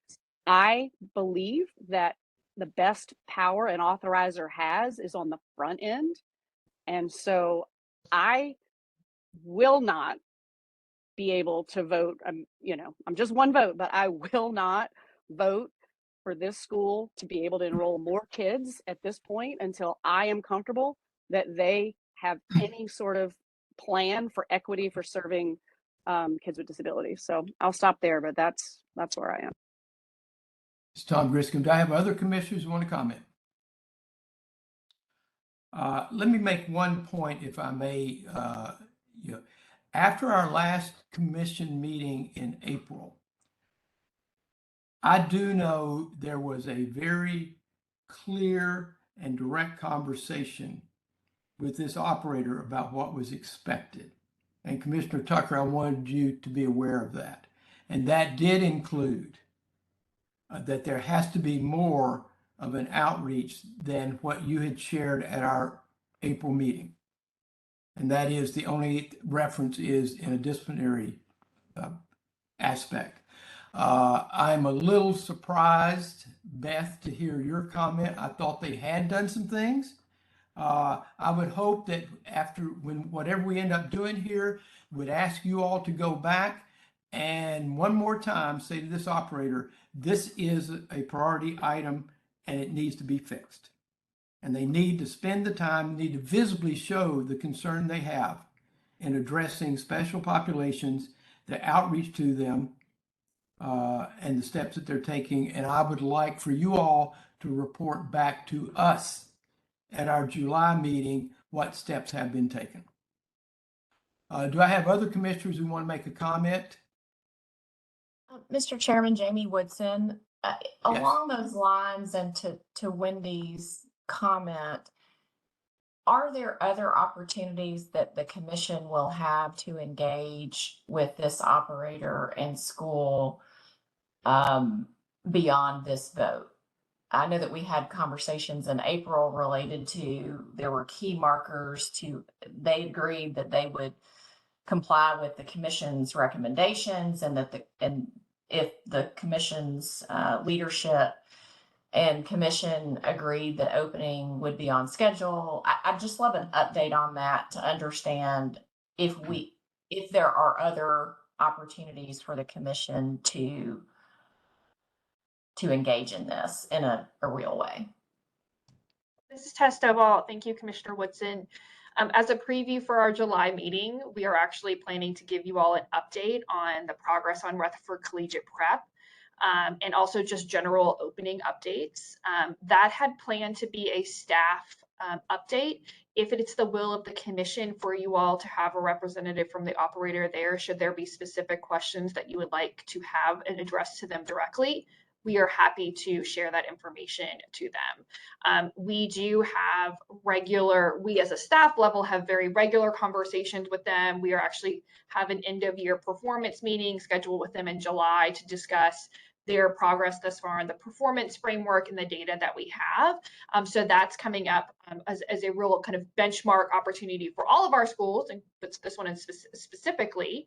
[SPEAKER 7] I believe that the best power an authorizer has is on the front end. And so I will not be able to vote. I'm just one vote, but I will not vote for this school to be able to enroll more kids at this point until I am comfortable that they have any sort of plan for equity for serving kids with disabilities. So I'll stop there, but that's where I am.
[SPEAKER 2] Mr. Tom Griscom. Do I have other commissioners who want to comment? Let me make one point, if I may. After our last commission meeting in April, I do know there was a very clear and direct conversation with this operator about what was expected. And Commissioner Tucker, I wanted you to be aware of that. And that did include that there has to be more of an outreach than what you had shared at our April meeting. And that is the only reference is in a disciplinary aspect. I'm a little surprised, Beth, to hear your comment. I thought they had done some things. I would hope that after whatever we end up doing here, would ask you all to go back and one more time say to this operator, this is a priority item and it needs to be fixed. And they need to spend the time, need to visibly show the concern they have in addressing special populations, the outreach to them, and the steps that they're taking. And I would like for you all to report back to us at our July meeting what steps have been taken. Do I have other commissioners who want to make a comment?
[SPEAKER 12] Mr. Chairman, Jamie Woodson, along those lines and to Wendy's comment, are there other opportunities that the commission will have to engage with this operator and school beyond this vote? I know that we had conversations in April related to, there were key markers they agreed that they would comply with the commission's recommendations and that if the commission's leadership and commission agreed that opening would be on schedule. I'd just love an update on that to understand if there are other opportunities for the commission to engage in this in a real way.
[SPEAKER 1] This is Tess Stovall. Thank you, Commissioner Woodson. As a preview for our July meeting, we are actually planning to give you all an update on the progress on Rutherford Collegiate Prep and also just general opening updates. That had planned to be a staff update. If it's the will of the commission for you all to have a representative from the operator there, should there be specific questions that you would like to have and address to them directly, we are happy to share that information to them. We do have we as a staff level have very regular conversations with them. We are actually have an end of year performance meeting scheduled with them in July to discuss their progress thus far in the performance framework and the data that we have. So that's coming up as a real kind of benchmark opportunity for all of our schools, and this one specifically.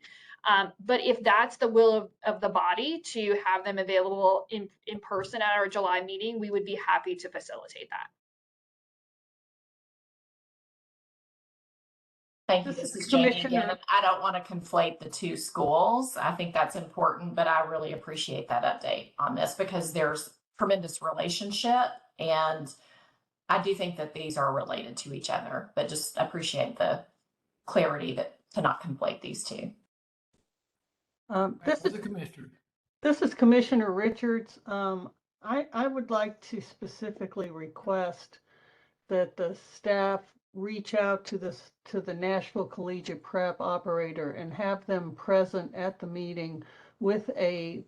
[SPEAKER 1] But if that's the will of the body to have them available in person at our July meeting, we would be happy to facilitate that.
[SPEAKER 12] Thank you. This is Jamie again. I don't want to conflate the two schools. I think that's important, but I really appreciate that update on this because there's tremendous relationship, and I do think that these are related to each other, but just appreciate the clarity to not conflate these two.
[SPEAKER 5] This is Commissioner Richards. I would like to specifically request that the staff reach out to the Nashville Collegiate Prep operator and have them present at the meeting with a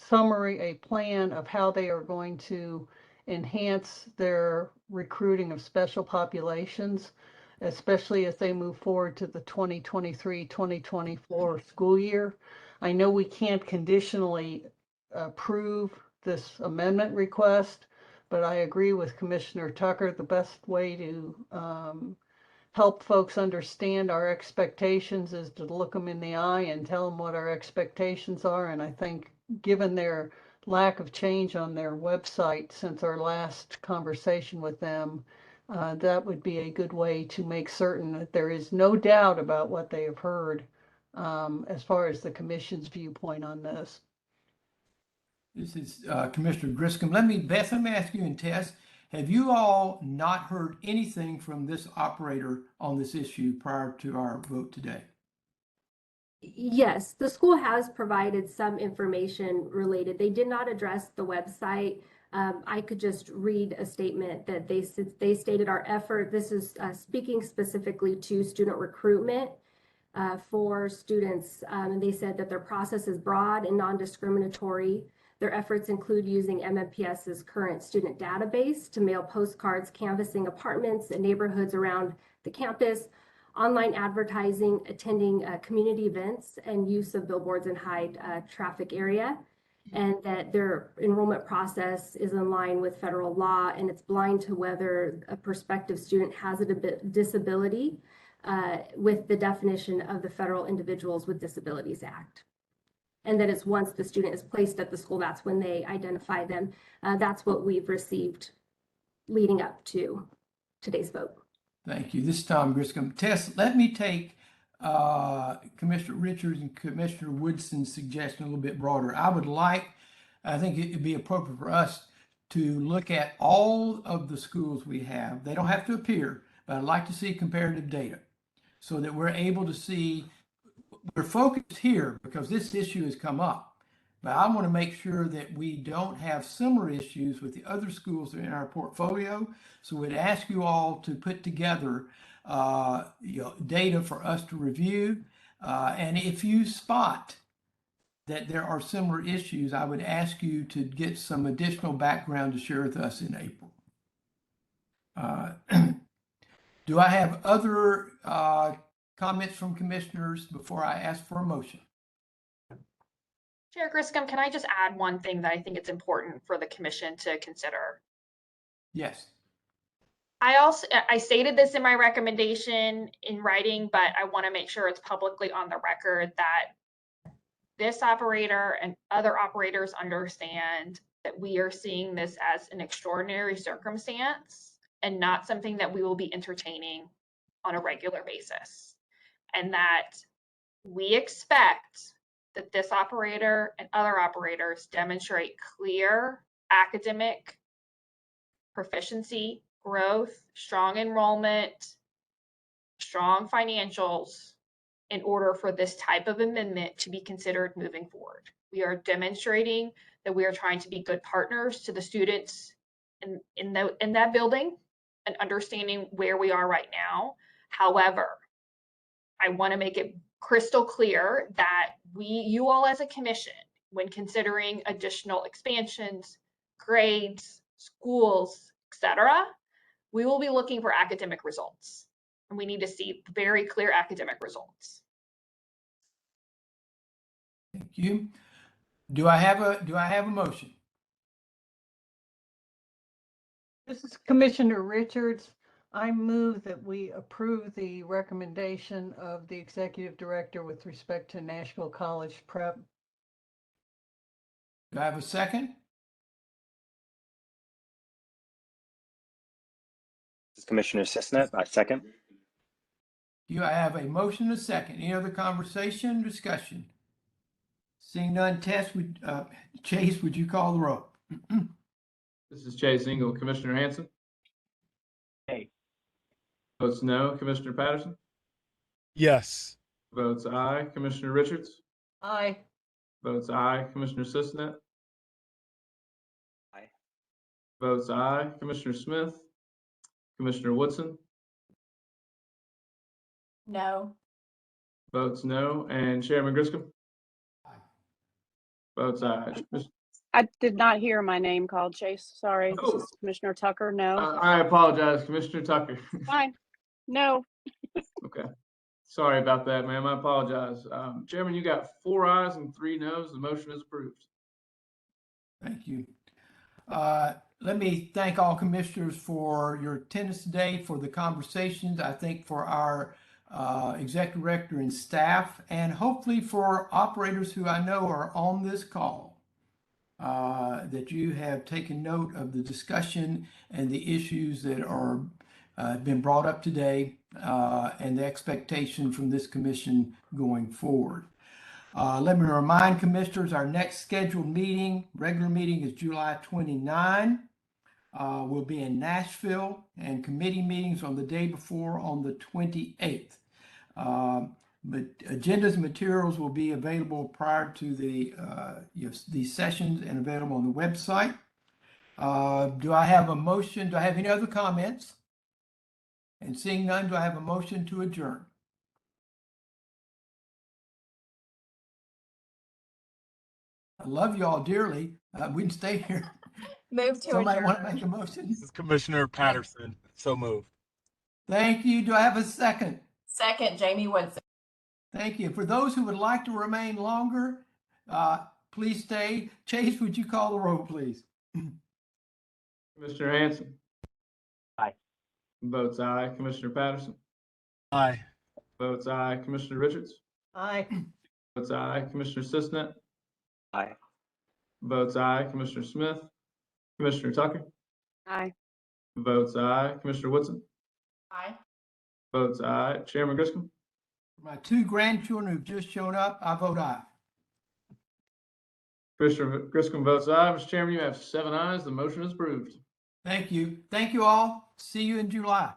[SPEAKER 5] summary, a plan of how they are going to enhance their recruiting of special populations, especially as they move forward to the 2023-2024 school year. I know we can't conditionally approve this amendment request, but I agree with Commissioner Tucker. The best way to help folks understand our expectations is to look them in the eye and tell them what our expectations are. And I think given their lack of change on their website since our last conversation with them, that would be a good way to make certain that there is no doubt about what they have heard as far as the commission's viewpoint on this.
[SPEAKER 2] This is Commissioner Griscom. Beth, let me ask you and Tess, have you all not heard anything from this operator on this issue prior to our vote today?
[SPEAKER 9] Yes, the school has provided some information related. They did not address the website. I could just read a statement that they stated our effort. This is speaking specifically to student recruitment for students. And they said that their process is broad and non-discriminatory. Their efforts include using MMPS's current student database to mail postcards, canvassing apartments and neighborhoods around the campus, online advertising, attending community events, and use of billboards in high traffic area, and that their enrollment process is in line with federal law, and it's blind to whether a prospective student has a disability with the definition of the Federal Individuals with Disabilities Act. And that it's once the student is placed at the school, that's when they identify them. That's what we've received leading up to today's vote. Thank
[SPEAKER 2] you. This is Tom Griscom. Tess, let me take Commissioner Richards and Commissioner Woodson's suggestion a little bit broader. I think it would be appropriate for us to look at all of the schools we have. They don't have to appear, but I'd like to see comparative data so that we're able to see. We're focused here because this issue has come up. But I want to make sure that we don't have similar issues with the other schools that are in our portfolio. So we'd ask you all to put together data for us to review. And if you spot that there are similar issues, I would ask you to get some additional background to share with us in April. Do I have other comments from commissioners before I ask for a motion?
[SPEAKER 1] Chair Griscom, can I just add one thing that I think it's important for the commission to consider?
[SPEAKER 2] Yes.
[SPEAKER 1] I stated this in my recommendation in writing, but I want to make sure it's publicly on the record that this operator and other operators understand that we are seeing this as an extraordinary circumstance and not something that we will be entertaining on a regular basis. And that we expect that this operator and other operators demonstrate clear academic proficiency, growth, strong enrollment, strong financials in order for this type of amendment to be considered moving forward. We are demonstrating that we are trying to be good partners to the students in that building and understanding where we are right now. However, I want to make it crystal clear that you all as a commission, when considering additional expansions, grades, schools, etc., we will be looking for academic results. And we need to see very clear academic results.
[SPEAKER 2] Thank you. Do I have a motion?
[SPEAKER 5] This is Commissioner Richards. I move that we approve the recommendation of the executive director with respect to Nashville College Prep.
[SPEAKER 2] Do I have a second?
[SPEAKER 11] This is Commissioner Cisnet. I second.
[SPEAKER 2] I have a motion and a second. Any other conversation, discussion? Seeing none, Chase, would you call the roll?
[SPEAKER 4] This is Chase Engel. Commissioner Hanson?
[SPEAKER 8] Hey.
[SPEAKER 4] Votes no. Commissioner Patterson?
[SPEAKER 13] Yes.
[SPEAKER 4] Votes aye. Commissioner Richards?
[SPEAKER 5] Aye.
[SPEAKER 4] Votes aye. Commissioner Cisnet?
[SPEAKER 11] Aye.
[SPEAKER 4] Votes aye. Commissioner Smith? Commissioner Woodson?
[SPEAKER 12] No.
[SPEAKER 4] Votes no. And Chairman Griscom?
[SPEAKER 2] Aye.
[SPEAKER 4] Votes aye.
[SPEAKER 7] I did not hear my name called, Chase. Sorry.
[SPEAKER 4] Oh.
[SPEAKER 7] This is Commissioner Tucker. No.
[SPEAKER 4] I apologize, Commissioner Tucker.
[SPEAKER 7] Fine. No.
[SPEAKER 4] Okay. Sorry about that, ma'am. I apologize. Chairman, you got 4 ayes and 3 noes. The motion is approved.
[SPEAKER 2] Thank you. Let me thank all commissioners for your attendance today, for the conversations. I think for our executive director and staff, and hopefully for operators who I know are on this call, that you have taken note of the discussion and the issues that are been brought up today, and the expectation from this commission going forward. Let me remind commissioners, our next scheduled regular meeting is July 29. We'll be in Nashville, and committee meetings on the day before on the 28th. Agendas and materials will be available prior to these sessions and available on the website. Do I have a motion? Do I have any other comments? And seeing none, do I have a motion to adjourn? I love you all dearly. We can stay here.
[SPEAKER 12] Move to
[SPEAKER 2] Somebody want to
[SPEAKER 12] adjourn.
[SPEAKER 2] make a motion?
[SPEAKER 13] This is Commissioner Patterson. So moved.
[SPEAKER 2] Thank you. Do I have a second?
[SPEAKER 12] Second, Jamie Woodson.
[SPEAKER 2] Thank you. For those who would like to remain longer, please stay. Chase, would you call the roll, please?
[SPEAKER 4] Commissioner Hanson.
[SPEAKER 11] Aye.
[SPEAKER 4] Votes aye. Commissioner Patterson.
[SPEAKER 13] Aye.
[SPEAKER 4] Votes aye. Commissioner Richards.
[SPEAKER 5] Aye.
[SPEAKER 4] Votes aye. Commissioner Cisnet.
[SPEAKER 11] Aye.
[SPEAKER 4] Votes aye. Commissioner Smith. Commissioner Tucker.
[SPEAKER 7] Aye.
[SPEAKER 4] Votes aye. Commissioner Woodson.
[SPEAKER 12] Aye.
[SPEAKER 4] Votes aye. Chairman Griscom.
[SPEAKER 2] My two grandchildren who've just shown up, I vote aye.
[SPEAKER 4] Commissioner Griscom votes aye. Mr. Chairman, you have 7 ayes. The motion is approved.
[SPEAKER 2] Thank you. Thank you all. See you in July.